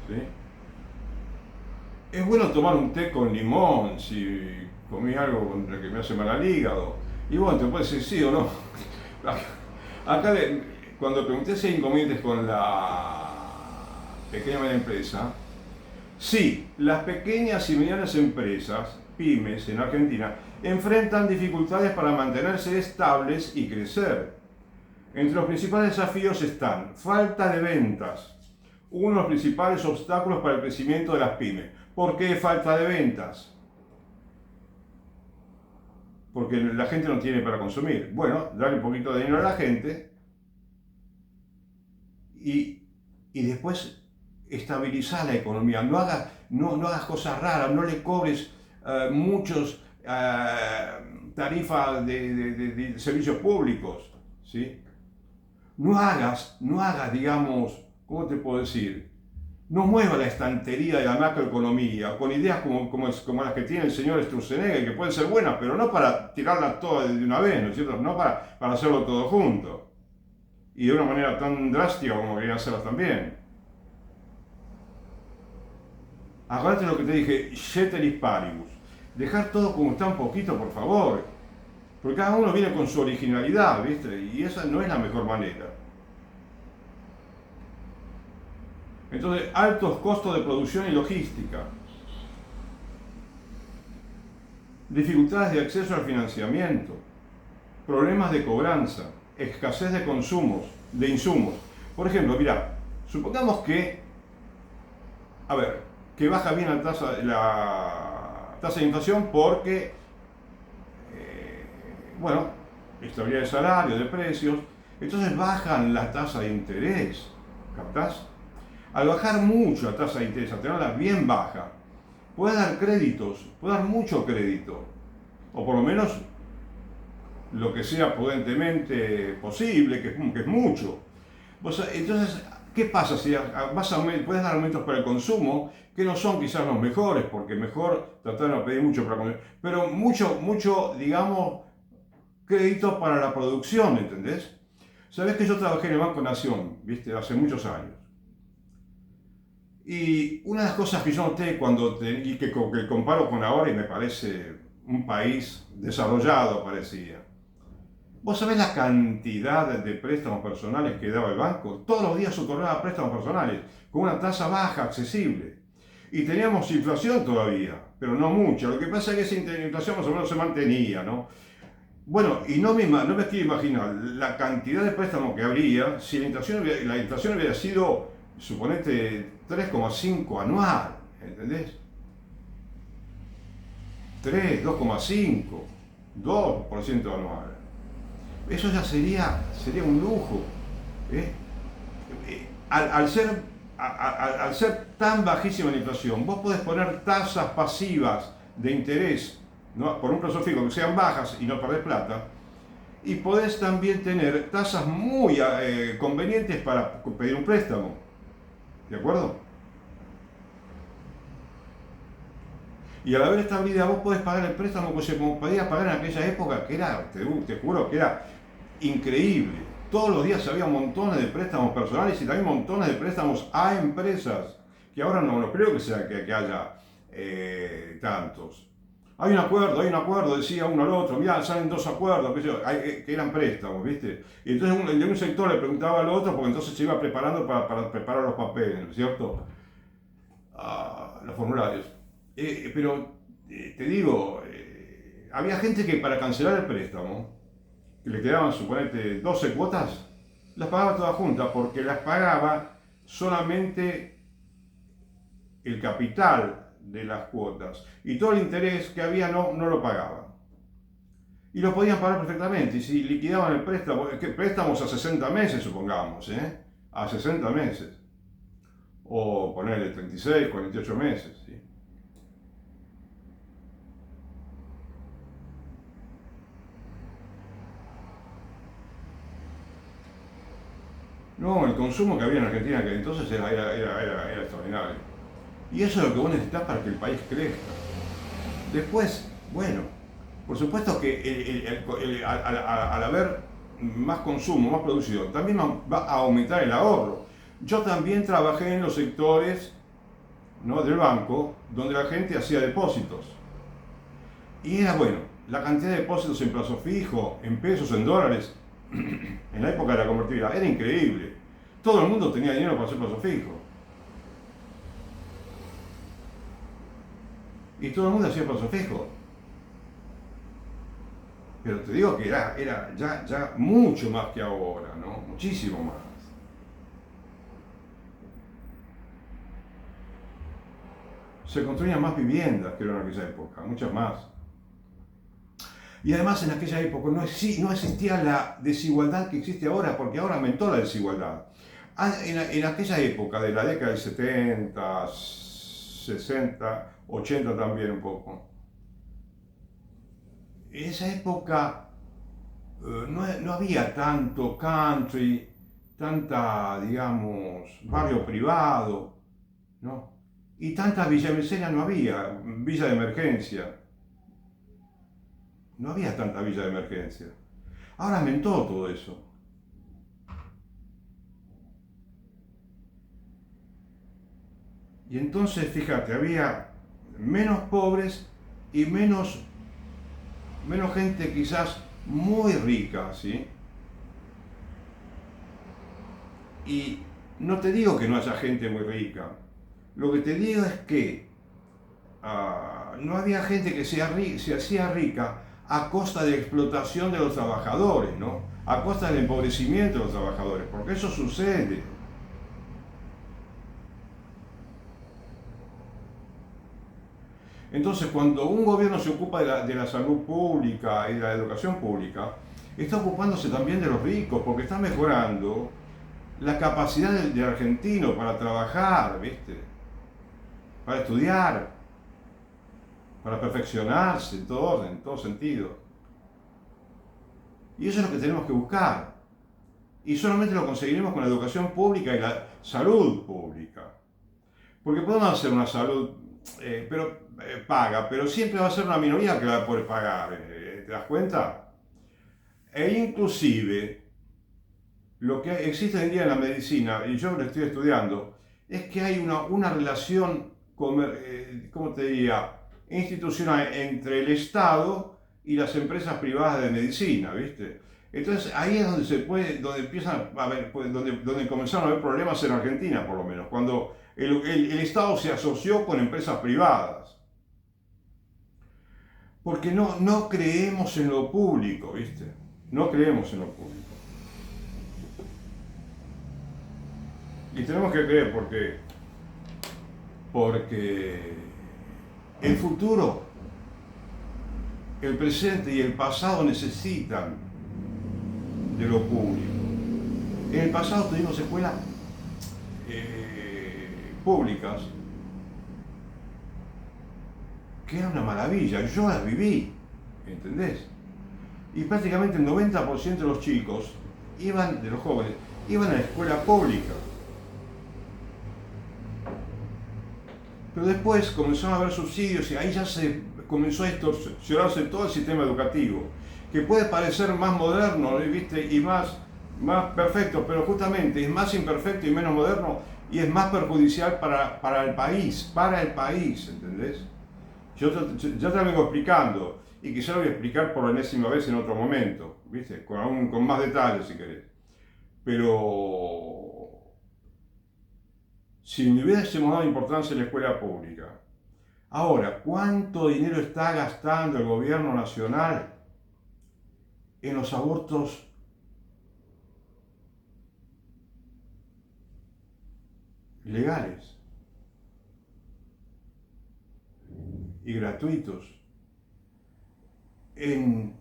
¿sí? Es bueno tomar un té con limón si comí algo contra que me hace mal al hígado. Y bueno, te puedes decir sí o no. Acá, cuando pregunté si hay inconvenientes con la pequeña y mediana empresa, sí, las pequeñas y medianas empresas, pymes en Argentina, enfrentan dificultades para mantenerse estables y crecer. Entre los principales desafíos están falta de ventas, uno de los principales obstáculos para el crecimiento de las pymes. ¿Por qué falta de ventas? Porque la gente no tiene para consumir. Bueno, darle un poquito de dinero a la gente y después estabilizar la economía. No hagas cosas raras, no le cobres muchos tarifas de servicios públicos, ¿sí? No hagas, digamos, ¿cómo te puedo decir? No mueva la estantería de la macroeconomía con ideas como las que tiene el señor Sturzenegger, que pueden ser buenas, pero no para tirarlas todas de una vez, ¿no es cierto? No para hacerlo todo junto. Y de una manera tan drástica como querían hacerlas también. Acuérdate lo que te dije, ceteris paribus. Dejar todo como está un poquito, por favor. Porque cada uno viene con su originalidad, ¿viste? Y esa no es la mejor manera. Entonces, altos costos de producción y logística. Dificultades de acceso al financiamiento. Problemas de cobranza. Escasez de insumos. Por ejemplo, mirá, supongamos que baja bien la tasa de inflación porque, estabilidad de salario, de precios, entonces bajan la tasa de interés, ¿captás? Al bajar mucho la tasa de interés, al tenerla bien baja, puede dar créditos, puede dar mucho crédito, o por lo menos lo que sea prudentemente posible, que es mucho. Entonces, ¿qué pasa si puedes dar aumentos para el consumo, que no son quizás los mejores, porque mejor tratar de no pedir mucho para comer, pero mucho, digamos, crédito para la producción, ¿entendés? Sabés que yo trabajé en el Banco Nación, ¿viste? Hace muchos años. Y una de las cosas que yo noté que comparo con ahora y me parece un país desarrollado, parecía. ¿Vos sabés la cantidad de préstamos personales que daba el banco? Todos los días otorgaba préstamos personales, con una tasa baja, accesible. Y teníamos inflación todavía, pero no mucha. Lo que pasa es que esa inflación más o menos se mantenía, ¿no? Bueno, y no me quiero imaginar la cantidad de préstamos que habría si la inflación hubiera sido, suponete, 3,5 anual, ¿entendés? 3, 2,5, 2% anual. Eso ya sería un lujo. ¿Eh? Al ser tan bajísima la inflación, vos podés poner tasas pasivas de interés, ¿no?, por un plazo fijo que sean bajas y no perdés plata, y podés también tener tasas muy convenientes para pedir un préstamo. ¿De acuerdo? Y al haber estabilidad vos podés pagar el préstamo como podías pagar en aquella época, que era, te juro que era increíble. Todos los días había montones de préstamos personales y también montones de préstamos a empresas, que ahora no creo que sea que haya tantos. Hay un acuerdo, decía uno al otro, mirá, salen dos acuerdos, que eran préstamos, ¿viste? Y entonces el de un sector le preguntaba al otro, porque entonces se iba preparando para preparar los papeles, ¿no es cierto? Los formularios. Pero te digo, había gente que para cancelar el préstamo, que le quedaban, suponete, 12 cuotas, las pagaba todas juntas, porque las pagaba solamente el capital de las cuotas, y todo el interés que había no lo pagaban. Y lo podían pagar perfectamente, y si liquidaban el préstamo, préstamos a 60 meses, supongamos, a 60 meses, o ponerle 36, 48 meses, ¿sí? No, el consumo que había en Argentina que entonces era extraordinario. Y eso es lo que vos necesitas para que el país crezca. Después, bueno, por supuesto que al haber más consumo, más producción, también va a aumentar el ahorro. Yo también trabajé en los sectores, ¿no?, del banco, donde la gente hacía depósitos. Y era bueno, la cantidad de depósitos en plazo fijo, en pesos, en dólares, en la época de la convertibilidad, era increíble. Todo el mundo tenía dinero para hacer plazo fijo. Y todo el mundo hacía plazo fijo. Pero te digo que era ya mucho más que ahora, ¿no? Muchísimo más. Se construían más viviendas que en aquella época, muchas más. Y además en aquella época no existía la desigualdad que existe ahora, porque ahora aumentó la desigualdad. En aquella época, de la década del 70, 60, 80 también un poco, en esa época no había tanto country, tanta, digamos, barrio privado, ¿no? Y tanta villa miseria no había, villa de emergencia. No había tanta villa de emergencia. Ahora aumentó todo eso. Y entonces, fíjate, había menos pobres y menos gente quizás muy rica, ¿sí? Y no te digo que no haya gente muy rica. Lo que te digo es que no había gente que se hacía rica a costa de la explotación de los trabajadores, ¿no? A costa del empobrecimiento de los trabajadores, porque eso sucede. Entonces, cuando un gobierno se ocupa de la salud pública y de la educación pública, está ocupándose también de los ricos, porque está mejorando la capacidad del argentino para trabajar, ¿viste? Para estudiar, para perfeccionarse en todo orden, en todo sentido. Y eso es lo que tenemos que buscar. Y solamente lo conseguiremos con la educación pública y la salud pública. Porque podemos hacer una salud paga, pero siempre va a ser una minoría que la va a poder pagar. ¿Te das cuenta? E inclusive, lo que existe hoy en día en la medicina, y yo lo estoy estudiando, es que hay una relación, ¿cómo te diría?, institucional entre el Estado y las empresas privadas de medicina, ¿viste? Entonces ahí es donde empiezan a ver, donde comenzaron a haber problemas en Argentina, por lo menos, cuando el Estado se asoció con empresas privadas. Porque no creemos en lo público, ¿viste? No creemos en lo público. Y tenemos que creer porque el futuro, el presente y el pasado necesitan de lo público. En el pasado tuvimos escuelas públicas que era una maravilla, yo las viví, ¿entendés? Y prácticamente el 90% de los chicos de los jóvenes, iban a la escuela pública. Pero después comenzaron a haber subsidios y ahí ya se comenzó a distorsionarse todo el sistema educativo, que puede parecer más moderno, ¿viste? Y más perfecto, pero justamente es más imperfecto y menos moderno y es más perjudicial para el país, ¿entendés? Yo ya te lo vengo explicando y quizá lo voy a explicar por enésima vez en otro momento, ¿viste? Con más detalles si querés. Pero si le hubiésemos dado importancia a la escuela pública, ahora, ¿cuánto dinero está gastando el gobierno nacional en los abortos legales y gratuitos? En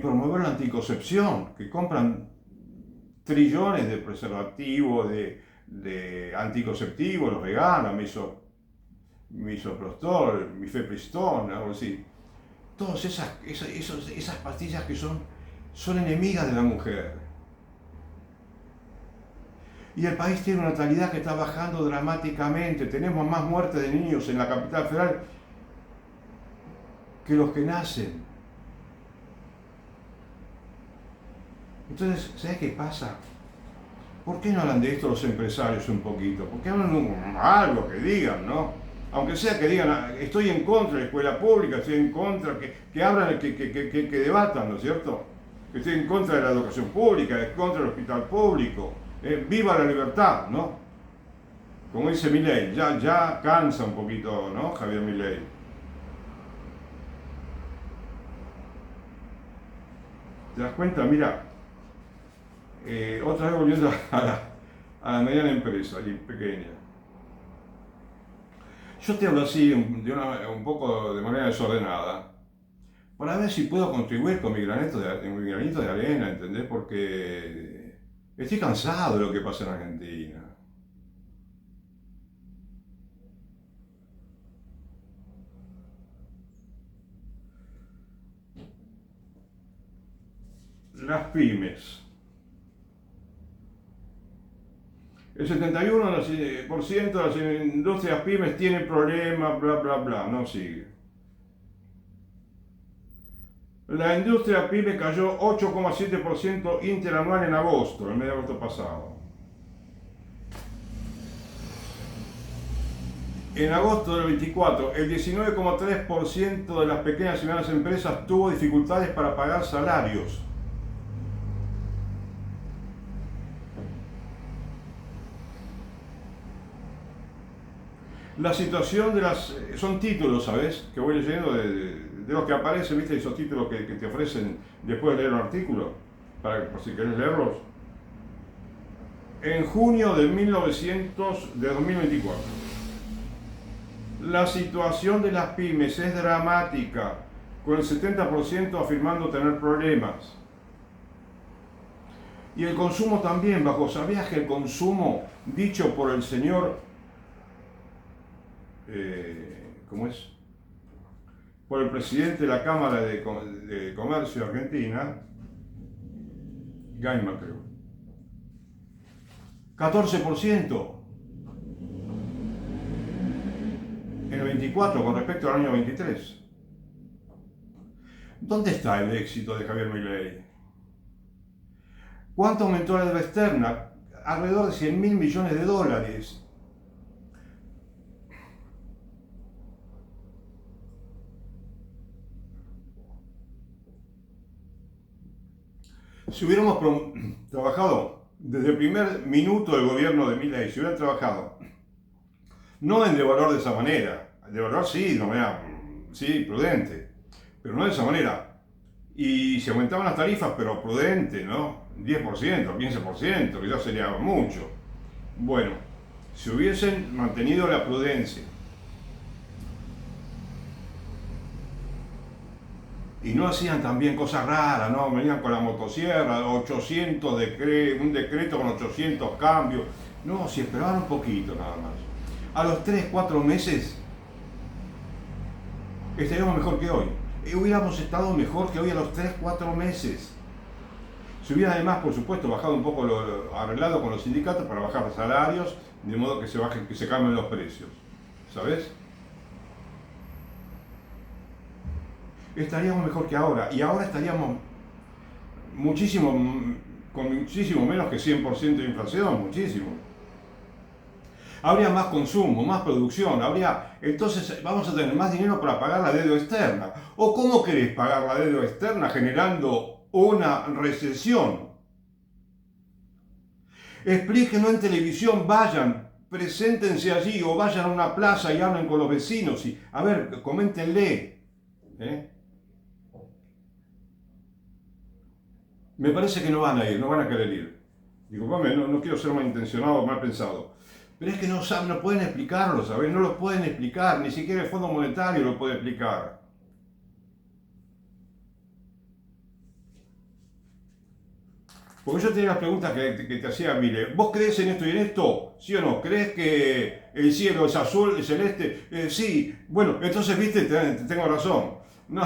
promover la anticoncepción, que compran trillones de preservativos, de anticonceptivos, los veganos, misoprostol, mifepristón, algo así. Todas esas pastillas que son enemigas de la mujer. Y el país tiene una natalidad que está bajando dramáticamente. Tenemos más muertes de niños en la capital federal que los que nacen. Entonces, ¿sabes qué pasa? ¿Por qué no hablan de esto los empresarios un poquito? ¿Por qué hablan algo que digan, no? Aunque sea que digan, estoy en contra de la escuela pública, estoy en contra, que hablan, que debatan, ¿no es cierto? Que estoy en contra de la educación pública, en contra del hospital público. Viva la libertad, ¿no? Como dice Milei, ya cansa un poquito, ¿no? Javier Milei. ¿Te das cuenta? Mira, otra vez volviendo a la mediana empresa, y pequeña. Yo te hablo así un poco de manera desordenada, para ver si puedo contribuir con mi granito de arena, ¿entendés? Porque estoy cansado de lo que pasa en Argentina. Las pymes. El 71% de las industrias pymes tienen problemas, bla, bla, bla, no sigue. La industria pyme cayó 8,7% interanual en agosto, el mes de agosto pasado. En agosto del 24, el 19,3% de las pequeñas y medianas empresas tuvo dificultades para pagar salarios. La situación de las... son títulos, ¿sabes? Que voy leyendo de los que aparecen, ¿viste? Esos títulos que te ofrecen después de leer un artículo, por si querés leerlos. En junio de 2024. La situación de las pymes es dramática, con el 70% afirmando tener problemas. Y el consumo también bajó. ¿Sabías que el consumo, dicho por el señor... ¿cómo es? Por el presidente de la Cámara de Comercio de Argentina, Gaima creo, 14% en el 24 con respecto al año 23. ¿Dónde está el éxito de Javier Milei? ¿Cuánto aumentó la deuda externa? Alrededor de 100.000 millones de dólares. Si hubiéramos trabajado desde el primer minuto del gobierno de Milei, si hubieran trabajado no en devaluar de esa manera, devaluar sí, de manera sí, prudente, pero no de esa manera. Y se aumentaban las tarifas, pero prudente, ¿no? 10%, 15%, que ya sería mucho. Bueno, si hubiesen mantenido la prudencia y no hacían también cosas raras, ¿no? Venían con la motosierra, 800 un decreto con 800 cambios. No, si esperaban un poquito nada más. A los 3, 4 meses estaríamos mejor que hoy. Hubiéramos estado mejor que hoy a los 3, 4 meses. Se hubiera además, por supuesto, bajado un poco, arreglado con los sindicatos para bajar los salarios, de modo que se bajen, que se cambien los precios. ¿Sabes? Estaríamos mejor que ahora. Y ahora estaríamos muchísimo, con muchísimo menos que 100% de inflación, muchísimo. Habría más consumo, más producción, entonces vamos a tener más dinero para pagar la deuda externa. ¿O cómo querés pagar la deuda externa generando una recesión? Explíquenlo en televisión, vayan, preséntense allí o vayan a una plaza y hablen con los vecinos y, a ver, coméntenle. Me parece que no van a ir, no van a querer ir. Digo, no quiero ser malintencionado o mal pensado. Pero es que no saben, no pueden explicarlo, ¿sabes? No lo pueden explicar, ni siquiera el Fondo Monetario lo puede explicar. Porque yo tenía las preguntas que te hacía, mire, ¿vos crees en esto y en esto? ¿Sí o no? ¿Crees que el cielo es azul, es celeste? Sí. Bueno, entonces, viste, tengo razón. No,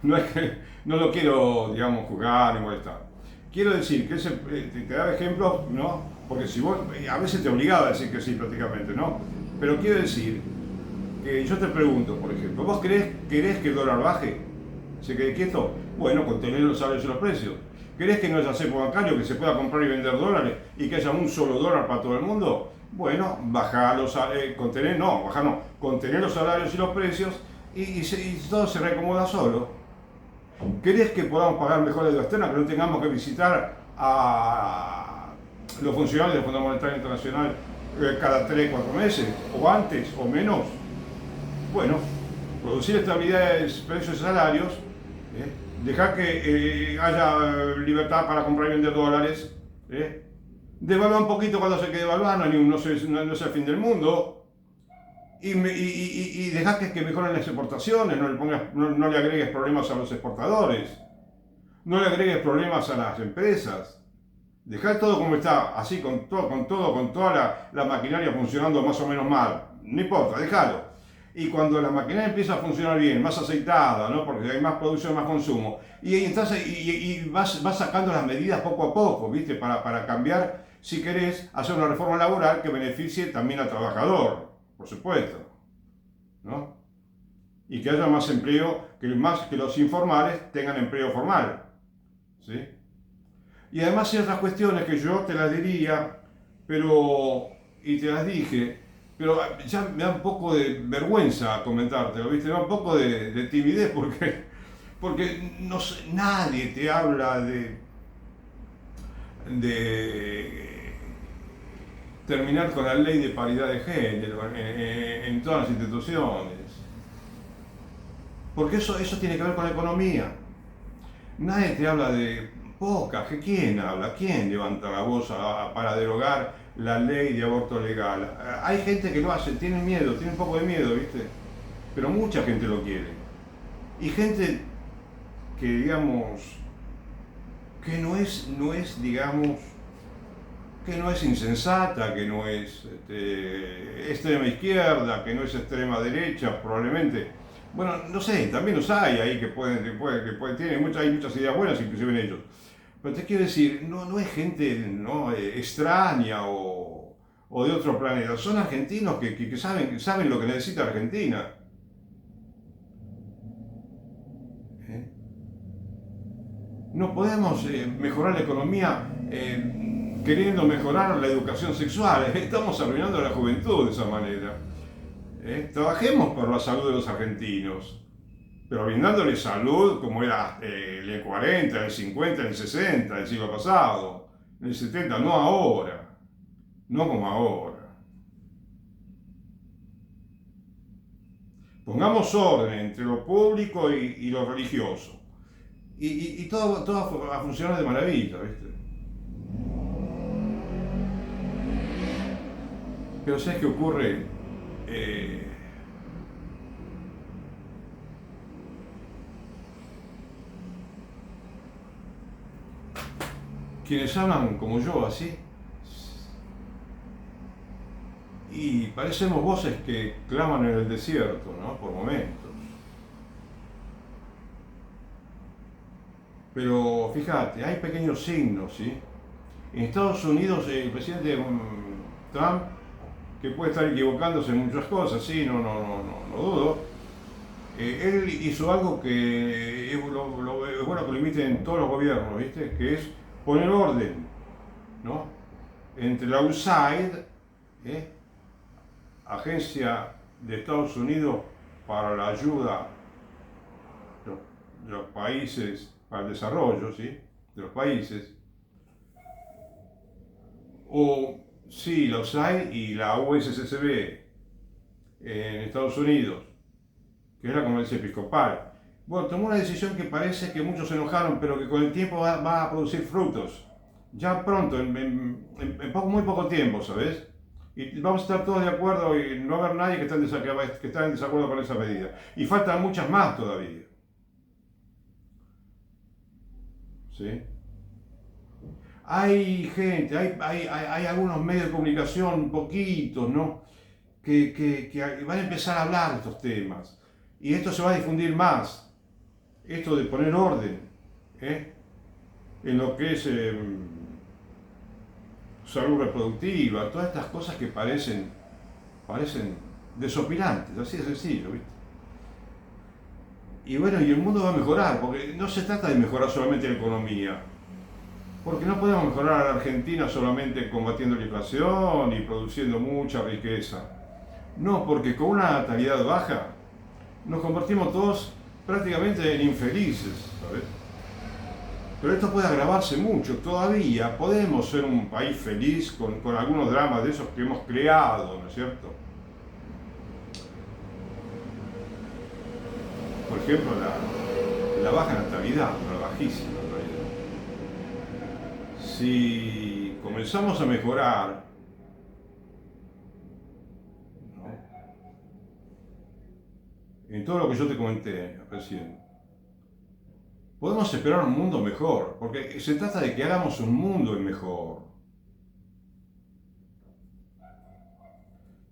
no es que no lo quiero, digamos, juzgar ni molestar. Quiero decir que te da ejemplos, ¿no? Porque si vos, a veces te obligaba a decir que sí prácticamente, ¿no? Pero quiero decir que yo te pregunto, por ejemplo, ¿vos querés que el dólar baje? ¿Se quede quieto? Bueno, contener los salarios y los precios. ¿Querés que no haya cepo bancario, que se pueda comprar y vender dólares y que haya un solo dólar para todo el mundo? Bueno, contener los salarios y los precios y todo se reacomoda solo. ¿Querés que podamos pagar mejor la deuda externa, que no tengamos que visitar a los funcionarios del Fondo Monetario Internacional cada 3, 4 meses, o antes, o menos? Bueno, producir estabilidad de precios y salarios, dejar que haya libertad para comprar y vender dólares, devaluar un poquito cuando se quede devaluar, no es el fin del mundo, y dejar que mejoren las exportaciones, no le agregues problemas a los exportadores, no le agregues problemas a las empresas, dejar todo como está, así con toda la maquinaria funcionando más o menos mal, no importa, déjalo. Y cuando la maquinaria empieza a funcionar bien, más aceitada, ¿no? Porque hay más producción, más consumo, y entonces vas sacando las medidas poco a poco, ¿viste? Para cambiar, si querés, hacer una reforma laboral que beneficie también al trabajador, por supuesto, ¿no? Y que haya más empleo, que los informales tengan empleo formal, ¿sí? Y además hay otras cuestiones que yo te las diría, y te las dije, pero ya me da un poco de vergüenza comentártelo, ¿viste? Me da un poco de timidez porque no sé, nadie te habla de terminar con la ley de paridad de género en todas las instituciones. Porque eso tiene que ver con la economía. Nadie te habla de ¿quién habla? ¿Quién levanta la voz para derogar la ley de aborto legal? Hay gente que lo hace, tiene un poco de miedo, ¿viste? Pero mucha gente lo quiere. Y gente que, digamos, que no es insensata, que no es extrema izquierda, que no es extrema derecha, probablemente. Bueno, no sé, también los hay ahí que tienen hay muchas ideas buenas, inclusive en ellos. Pero te quiero decir, no es gente extraña o de otro planeta, son argentinos que saben lo que necesita Argentina. No podemos mejorar la economía queriendo mejorar la educación sexual. Estamos arruinando a la juventud de esa manera. Trabajemos por la salud de los argentinos, pero brindándole salud como era en el 40, en el 50, en el 60, del siglo pasado, en el 70, no ahora, no como ahora. Pongamos orden entre lo público y lo religioso. Y todo va a funcionar de maravilla, ¿viste? Pero ¿sabes qué ocurre? Eh, Quienes hablan como yo, así, y parecemos voces que claman en el desierto, ¿no? Por momentos. Pero fíjate, hay pequeños signos, ¿sí? En Estados Unidos, el presidente Trump, que puede estar equivocándose en muchas cosas, sí, no dudo, él hizo algo que es bueno que lo imiten todos los gobiernos, ¿viste? Que es poner orden, ¿no? Entre la USAID, ¿eh? Agencia de Estados Unidos para la ayuda de los países, para el desarrollo, ¿sí? De los países, o sí, la USAID y la USCCB en Estados Unidos, que es la Conferencia Episcopal. Bueno, tomó una decisión que parece que muchos se enojaron, pero que con el tiempo va a producir frutos. Ya pronto, muy poco tiempo, ¿sabes? Y vamos a estar todos de acuerdo y no va a haber nadie que esté en desacuerdo con esa medida. Y faltan muchas más todavía. ¿Sí? Hay gente, hay algunos medios de comunicación, poquitos, ¿no? Que van a empezar a hablar de estos temas. Y esto se va a difundir más. Esto de poner orden, ¿eh? En lo que es salud reproductiva, todas estas cosas que parecen desopilantes, así de sencillo, ¿viste? Y bueno, y el mundo va a mejorar, porque no se trata de mejorar solamente la economía, porque no podemos mejorar a la Argentina solamente combatiendo la inflación y produciendo mucha riqueza. No, porque con una natalidad baja nos convertimos todos prácticamente en infelices, ¿sabes? Pero esto puede agravarse mucho. Todavía podemos ser un país feliz con algunos dramas de esos que hemos creado, ¿no es cierto? Por ejemplo, la baja natalidad, la bajísima en realidad. Si comenzamos a mejorar, ¿no? En todo lo que yo te comenté recién, podemos esperar un mundo mejor, porque se trata de que hagamos un mundo mejor.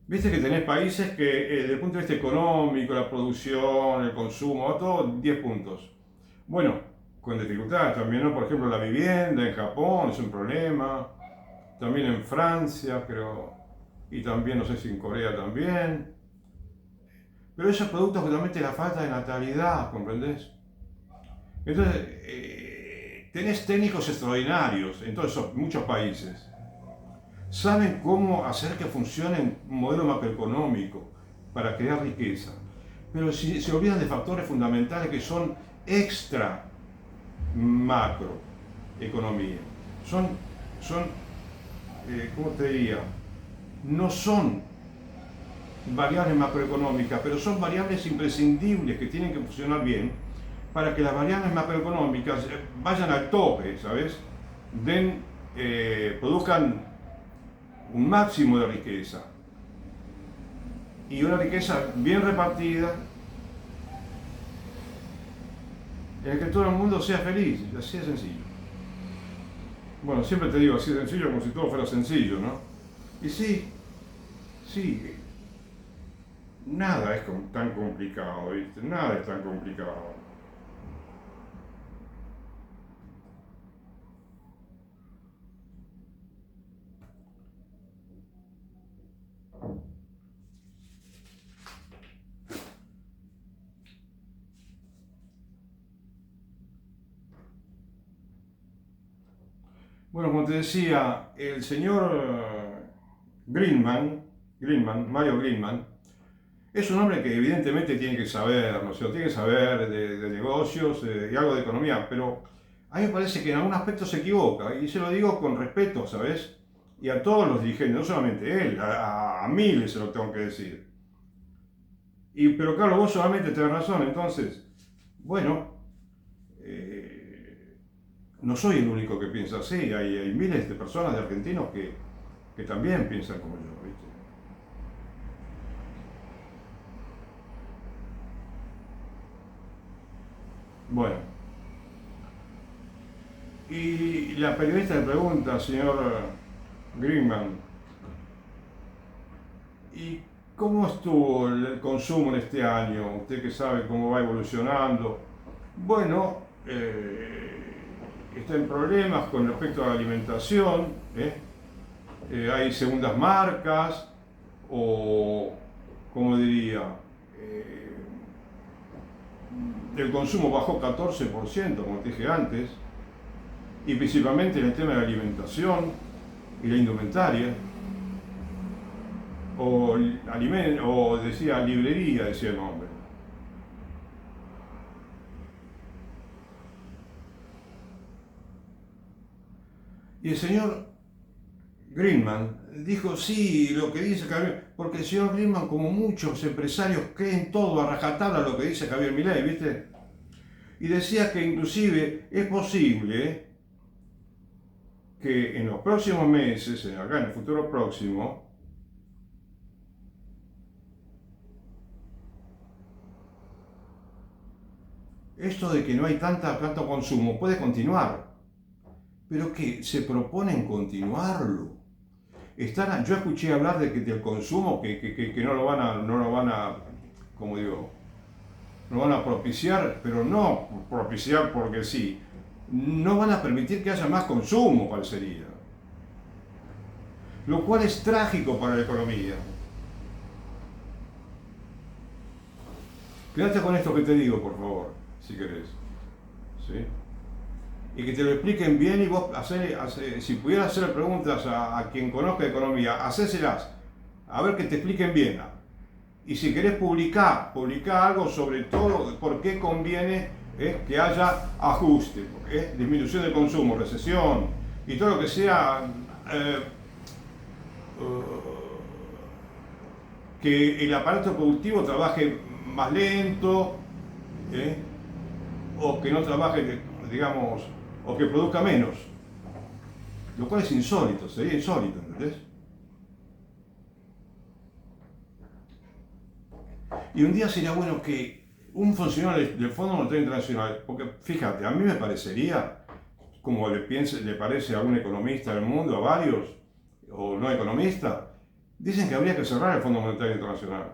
Viste que tenés países que desde el punto de vista económico, la producción, el consumo, todo 10 puntos. Bueno, con dificultades también, ¿no? Por ejemplo, la vivienda en Japón es un problema, también en Francia, creo, y también no sé si en Corea también. Pero eso es producto justamente de la falta de natalidad, ¿comprendés? Entonces, tenés técnicos extraordinarios en todos esos muchos países. Saben cómo hacer que funcione un modelo macroeconómico para crear riqueza. Pero si se olvidan de factores fundamentales que son extra macroeconomía. Son ¿cómo te diría? No son variables macroeconómicas, pero son variables imprescindibles que tienen que funcionar bien para que las variables macroeconómicas vayan al tope, ¿sabes? Produzcan un máximo de riqueza y una riqueza bien repartida en el que todo el mundo sea feliz, así de sencillo. Bueno, siempre te digo así de sencillo como si todo fuera sencillo, ¿no? Y sí, nada es tan complicado, ¿viste? Nada es tan complicado. Bueno, como te decía, el señor Mario Greenman, es un hombre que evidentemente tiene que saber, ¿no? O sea, tiene que saber de negocios y algo de economía, pero a mí me parece que en algún aspecto se equivoca, y se lo digo con respeto, ¿sabes? Y a todos los dirigentes, no solamente él, a miles se lo tengo que decir. Pero Carlos, vos solamente tenés razón, entonces, bueno, no soy el único que piensa así, hay miles de personas, de argentinos que también piensan como yo, ¿viste? Bueno, y la periodista le pregunta, señor Greenman, ¿y cómo estuvo el consumo en este año? Usted que sabe cómo va evolucionando. Bueno, está en problemas con respecto a la alimentación, ¿eh? Hay segundas marcas, o, como diría, eh, el consumo bajó 14%, como te dije antes, y principalmente en el tema de la alimentación y la indumentaria, o decía librería, decía el nombre. Y el señor Greenman dijo, sí, lo que dice Javier, porque el señor Greenman, como muchos empresarios, creen todo a rajatabla lo que dice Javier Milei, ¿viste? Y decía que inclusive es posible que en los próximos meses, acá en el futuro próximo, esto de que no hay tanto consumo puede continuar, pero que se proponen continuarlo. Yo escuché hablar de que del consumo que no lo van a, como digo, no van a propiciar, pero no propiciar porque sí, no van a permitir que haya más consumo, parecería. Lo cual es trágico para la economía. Quédate con esto que te digo, por favor, si querés. ¿Sí? Y que te lo expliquen bien y vos, si pudieras hacer preguntas a quien conozca de economía, hacéselas, a ver que te expliquen bien. Y si querés publicar algo sobre todo por qué conviene que haya ajuste, disminución del consumo, recesión y todo lo que sea que el aparato productivo trabaje más lento, ¿eh? O que no trabaje, digamos, o que produzca menos. Lo cual es insólito, sería insólito, ¿entendés? Y un día sería bueno que un funcionario del Fondo Monetario Internacional, porque fíjate, a mí me parecería, como le parece a un economista del mundo, a varios, o no economista, dicen que habría que cerrar el Fondo Monetario Internacional.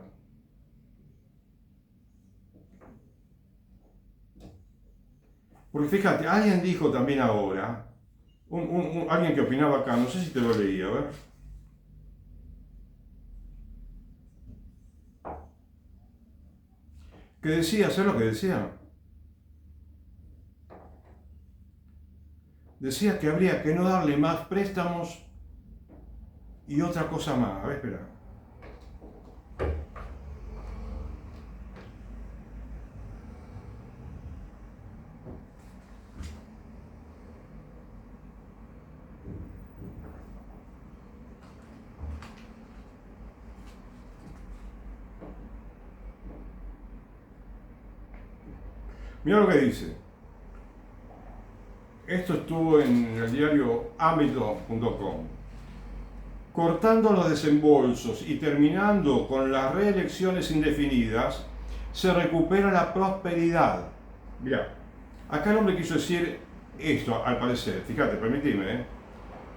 Porque fíjate, alguien dijo también ahora, alguien que opinaba acá, no sé si te lo leí, a ver. Que decía, ¿sabes lo que decía? Decía que habría que no darle más préstamos y otra cosa más. A ver, espera. Mira lo que dice. Esto estuvo en el diario ámbito.com. Cortando los desembolsos y terminando con las reelecciones indefinidas, se recupera la prosperidad. Mira, acá el hombre quiso decir esto, al parecer. Fíjate, permitime,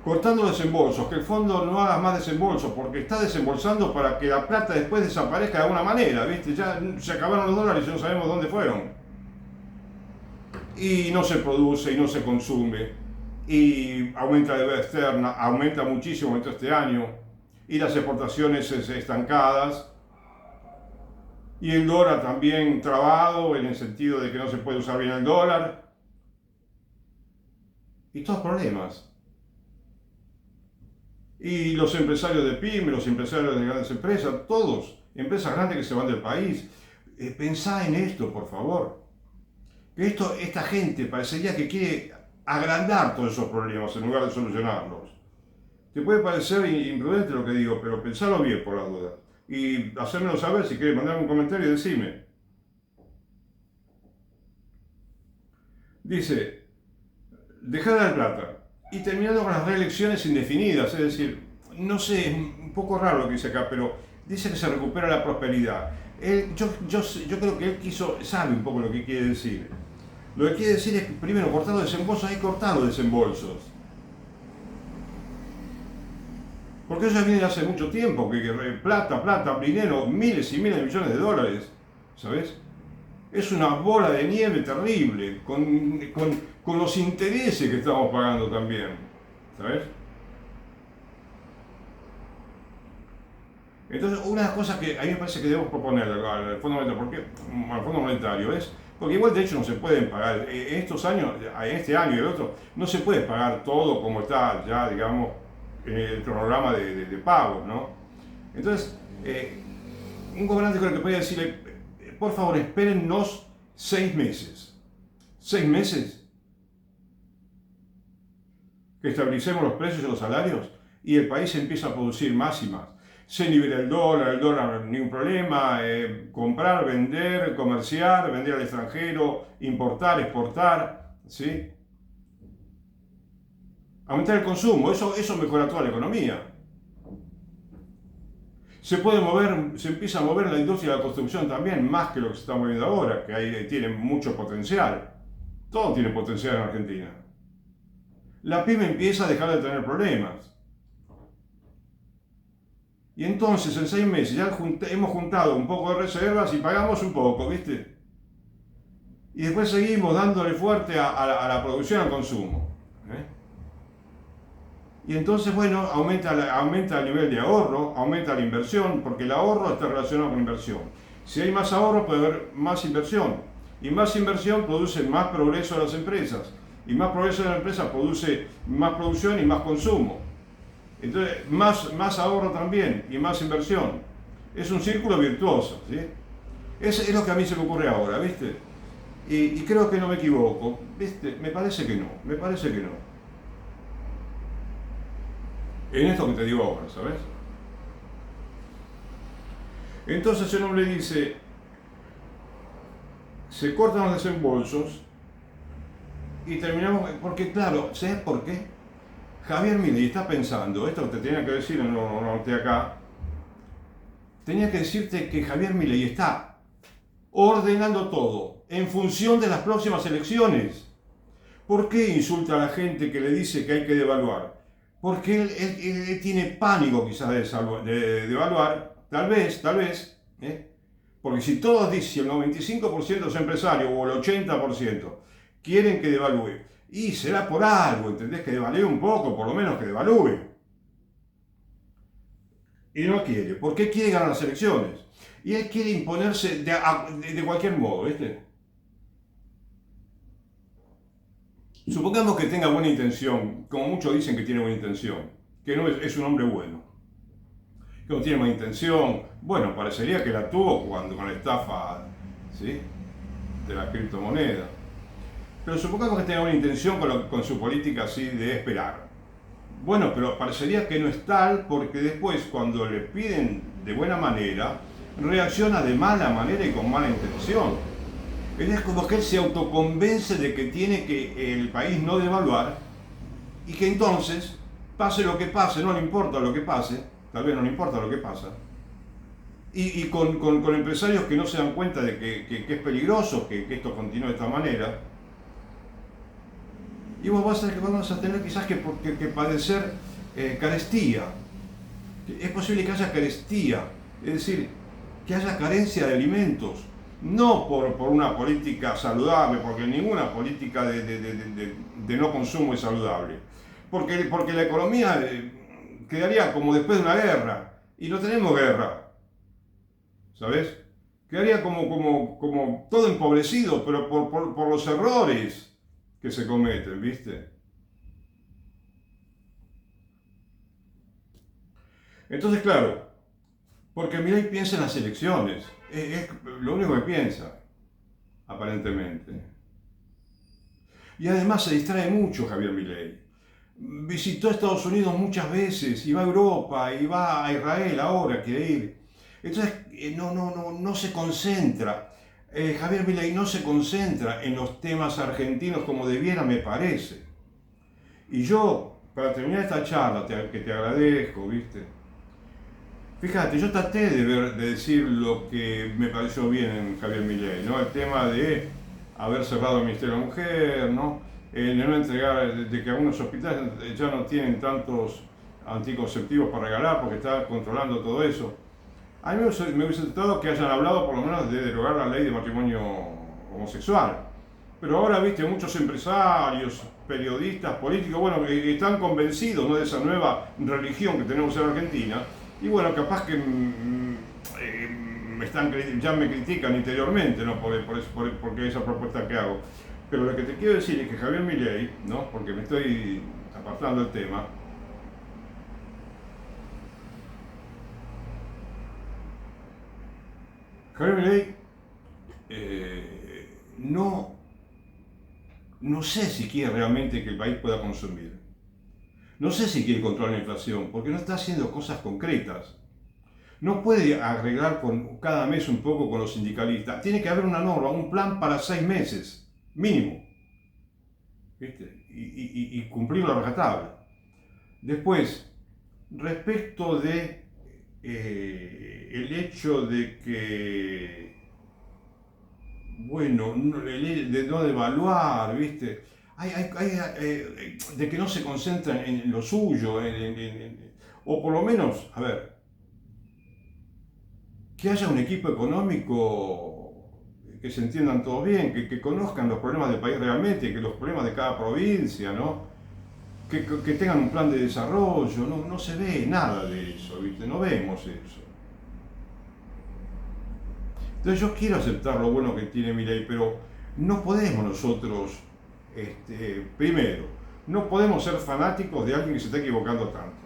cortando los desembolsos, que el fondo no haga más desembolsos, porque está desembolsando para que la plata después desaparezca de alguna manera, ¿viste? Ya se acabaron los dólares y no sabemos dónde fueron. Y no se produce y no se consume, y aumenta la deuda externa, aumenta muchísimo este año, y las exportaciones estancadas, y el dólar también trabado en el sentido de que no se puede usar bien el dólar, y todos problemas. Y los empresarios de pyme, los empresarios de grandes empresas, todos, empresas grandes que se van del país, pensá en esto, por favor. Esta gente parecería que quiere agrandar todos esos problemas en lugar de solucionarlos. Te puede parecer imprudente lo que digo, pero pensalo bien por la duda. y hacérmelo saber si quieres mandarme un comentario y decime. Dice, dejar de dar plata y terminando con las reelecciones indefinidas, es decir, no sé, es un poco raro lo que dice acá, pero dice que se recupera la prosperidad. Yo creo que él sabe un poco lo que quiere decir. Lo que quiere decir es que primero cortado desembolsos, hay cortado desembolsos. Porque eso ya viene de hace mucho tiempo, que plata, dinero, miles y miles de millones de dólares, ¿sabes? Es una bola de nieve terrible, con los intereses que estamos pagando también, ¿sabes? Entonces, una de las cosas que a mí me parece que debemos proponer al Fondo Monetario es, porque igual de hecho no se pueden pagar, en estos años, en este año y el otro, no se puede pagar todo como está ya, digamos, en el programa de pagos, ¿no? Entonces, un gobernante creo que puede decirle, por favor, espérennos 6 meses. 6 meses que estabilicemos los precios y los salarios y el país empieza a producir más y más. Se libera el dólar ningún problema, comprar, vender, comerciar, vender al extranjero, importar, exportar, ¿sí? Aumentar el consumo, eso mejora toda la economía. Se empieza a mover la industria de la construcción también, más que lo que se está moviendo ahora, que ahí tiene mucho potencial. Todo tiene potencial en Argentina. La pyme empieza a dejar de tener problemas. Y entonces en 6 meses ya hemos juntado un poco de reservas y pagamos un poco, ¿viste? Y después seguimos dándole fuerte a la producción, al consumo. Y entonces, bueno, aumenta el nivel de ahorro, aumenta la inversión, porque el ahorro está relacionado con inversión. Si hay más ahorro, puede haber más inversión. Y más inversión produce más progreso de las empresas. Y más progreso de la empresa produce más producción y más consumo. Entonces, más ahorro también y más inversión. Es un círculo virtuoso, ¿sí? Es lo que a mí se me ocurre ahora, ¿viste? Y creo que no me equivoco, ¿viste? Me parece que no. En esto que te digo ahora, ¿sabes? Entonces el hombre dice, se cortan los desembolsos y terminamos, porque claro, ¿sabes por qué? Javier Milei está pensando, esto te tenía que decir, no noté acá, tenía que decirte que Javier Milei está ordenando todo en función de las próximas elecciones. ¿Por qué insulta a la gente que le dice que hay que devaluar? Porque él tiene pánico quizás de devaluar, tal vez, porque si todos dicen, si el 95% de los empresarios o el 80% quieren que devalúe, y será por algo, ¿entendés? Que devalúe un poco, por lo menos que devalúe. Y no quiere. ¿Por qué quiere ganar las elecciones? Y él quiere imponerse de cualquier modo, ¿viste? Supongamos que tenga buena intención, como muchos dicen que tiene buena intención, que no es un hombre bueno, que no tiene buena intención. Bueno, parecería que la tuvo con la estafa, ¿sí?, de la criptomoneda. Pero supongamos que tenga buena intención con su política así de esperar. Bueno, pero parecería que no es tal, porque después cuando le piden de buena manera, reacciona de mala manera y con mala intención. Es como que él se autoconvence de que tiene que el país no devaluar y que entonces, pase lo que pase, no le importa lo que pase, tal vez no le importa lo que pasa, y con empresarios que no se dan cuenta de que es peligroso que esto continúe de esta manera, y vos vamos a tener quizás que padecer carestía. Es posible que haya carestía, es decir, que haya carencia de alimentos. No por una política saludable, porque ninguna política de no consumo es saludable. Porque la economía quedaría como después de una guerra, y no tenemos guerra, ¿sabes? Quedaría como todo empobrecido, pero por los errores que se cometen, ¿viste? Entonces, claro, porque Milei piensa en las elecciones, es lo único que piensa, aparentemente. Y además se distrae mucho Javier Milei. Visitó Estados Unidos muchas veces, y va a Europa, y va a Israel ahora, quiere ir. Entonces, no se concentra. Javier Milei no se concentra en los temas argentinos como debiera, me parece. Y yo, para terminar esta charla, que te agradezco, ¿viste? Fíjate, yo traté de decir lo que me pareció bien en Javier Milei, ¿no? El tema de haber cerrado el Ministerio de la Mujer, ¿no? De no entregar, de que algunos hospitales ya no tienen tantos anticonceptivos para regalar porque está controlando todo eso. A mí me hubiese gustado que hayan hablado por lo menos de derogar la ley de matrimonio homosexual. Pero ahora, viste, muchos empresarios, periodistas, políticos, bueno, están convencidos, ¿no?, de esa nueva religión que tenemos en Argentina. Y bueno, capaz que ya me critican interiormente, ¿no?, porque esa propuesta que hago. Pero lo que te quiero decir es que Javier Milei, ¿no?, porque me estoy apartando del tema, Javier Milei no sé si quiere realmente que el país pueda consumir. No sé si quiere controlar la inflación, porque no está haciendo cosas concretas. No puede arreglar cada mes un poco con los sindicalistas. Tiene que haber una norma, un plan para 6 meses, mínimo. ¿Viste? Y cumplirlo a rajatabla. Después, respecto de el hecho de que, bueno, de no devaluar, ¿viste? De que no se concentran en lo suyo, o por lo menos, a ver, que haya un equipo económico que se entiendan todos bien, que conozcan los problemas del país realmente, que los problemas de cada provincia, ¿no? Que tengan un plan de desarrollo, no se ve nada de eso, ¿viste? No vemos eso. Entonces yo quiero aceptar lo bueno que tiene Milei, pero no podemos nosotros, primero, no podemos ser fanáticos de alguien que se está equivocando tanto.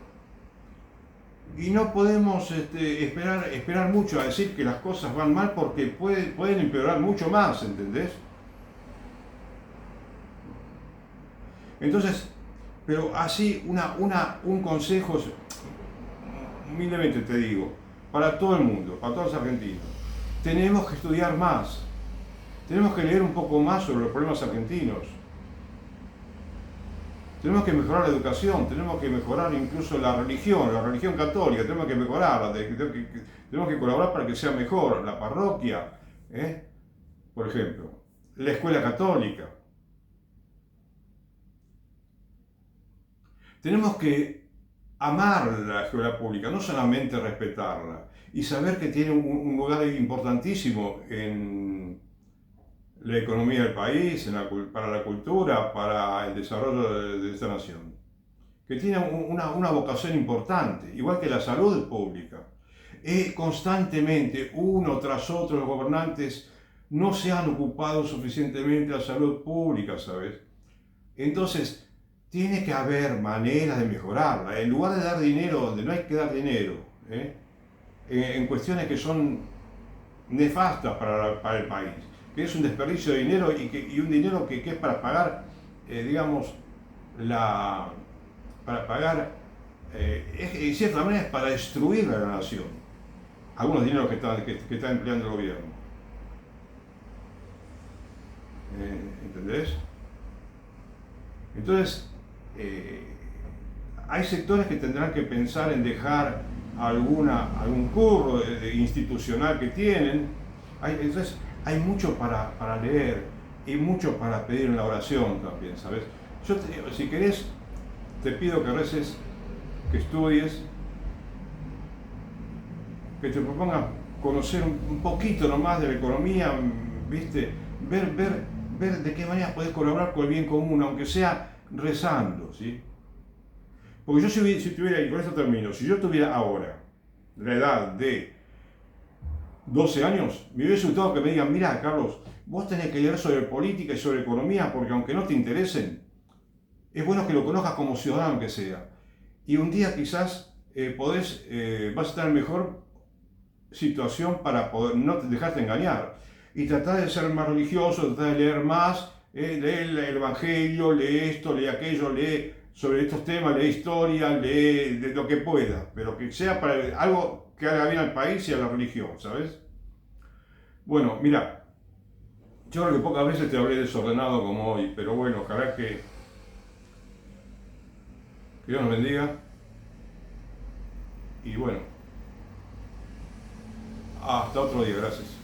Y no podemos esperar mucho a decir que las cosas van mal porque pueden empeorar mucho más, ¿entendés? Entonces, pero así un consejo, humildemente te digo, para todo el mundo, para todos los argentinos, tenemos que estudiar más, tenemos que leer un poco más sobre los problemas argentinos. Tenemos que mejorar la educación, tenemos que mejorar incluso la religión católica, tenemos que mejorarla, tenemos que colaborar para que sea mejor la parroquia, por ejemplo, la escuela católica. Tenemos que amar la escuela pública, no solamente respetarla, y saber que tiene un lugar importantísimo en la economía del país, para la cultura, para el desarrollo de esta nación. Que tiene una vocación importante, igual que la salud pública. Constantemente, uno tras otro, los gobernantes no se han ocupado suficientemente de la salud pública, ¿sabes? Entonces, tiene que haber maneras de mejorarla. En lugar de dar dinero donde no hay que dar dinero, en cuestiones que son nefastas para el país, que es un desperdicio de dinero y un dinero que es para pagar, digamos, para pagar, en cierta manera es para destruir la nación. Algunos dineros que está empleando el gobierno. ¿Entendés? Entonces, hay sectores que tendrán que pensar en dejar algún curro institucional que tienen. Entonces, hay mucho para leer y mucho para pedir en la oración también, ¿sabes? Si querés, te pido que reces, que estudies, que te propongas conocer un poquito nomás de la economía, ¿viste? Ver de qué manera podés colaborar con el bien común, aunque sea rezando, ¿sí? Porque yo si tuviera, y con esto termino, si yo tuviera ahora la edad de 12 años, me hubiese gustado que me digan, mira, Carlos, vos tenés que leer sobre política y sobre economía, porque aunque no te interesen, es bueno que lo conozcas como ciudadano que sea. Y un día quizás vas a estar en mejor situación para poder no dejarte engañar. Y tratar de ser más religioso, tratar de leer más, lee el Evangelio, lee esto, lee aquello, lee sobre estos temas, lee historia, lee de lo que pueda, pero que sea para algo que haga bien al país y a la religión, ¿sabes? Bueno, mira, yo creo que pocas veces te hablé desordenado como hoy, pero bueno, ojalá que Dios nos bendiga. Y bueno, hasta otro día, gracias.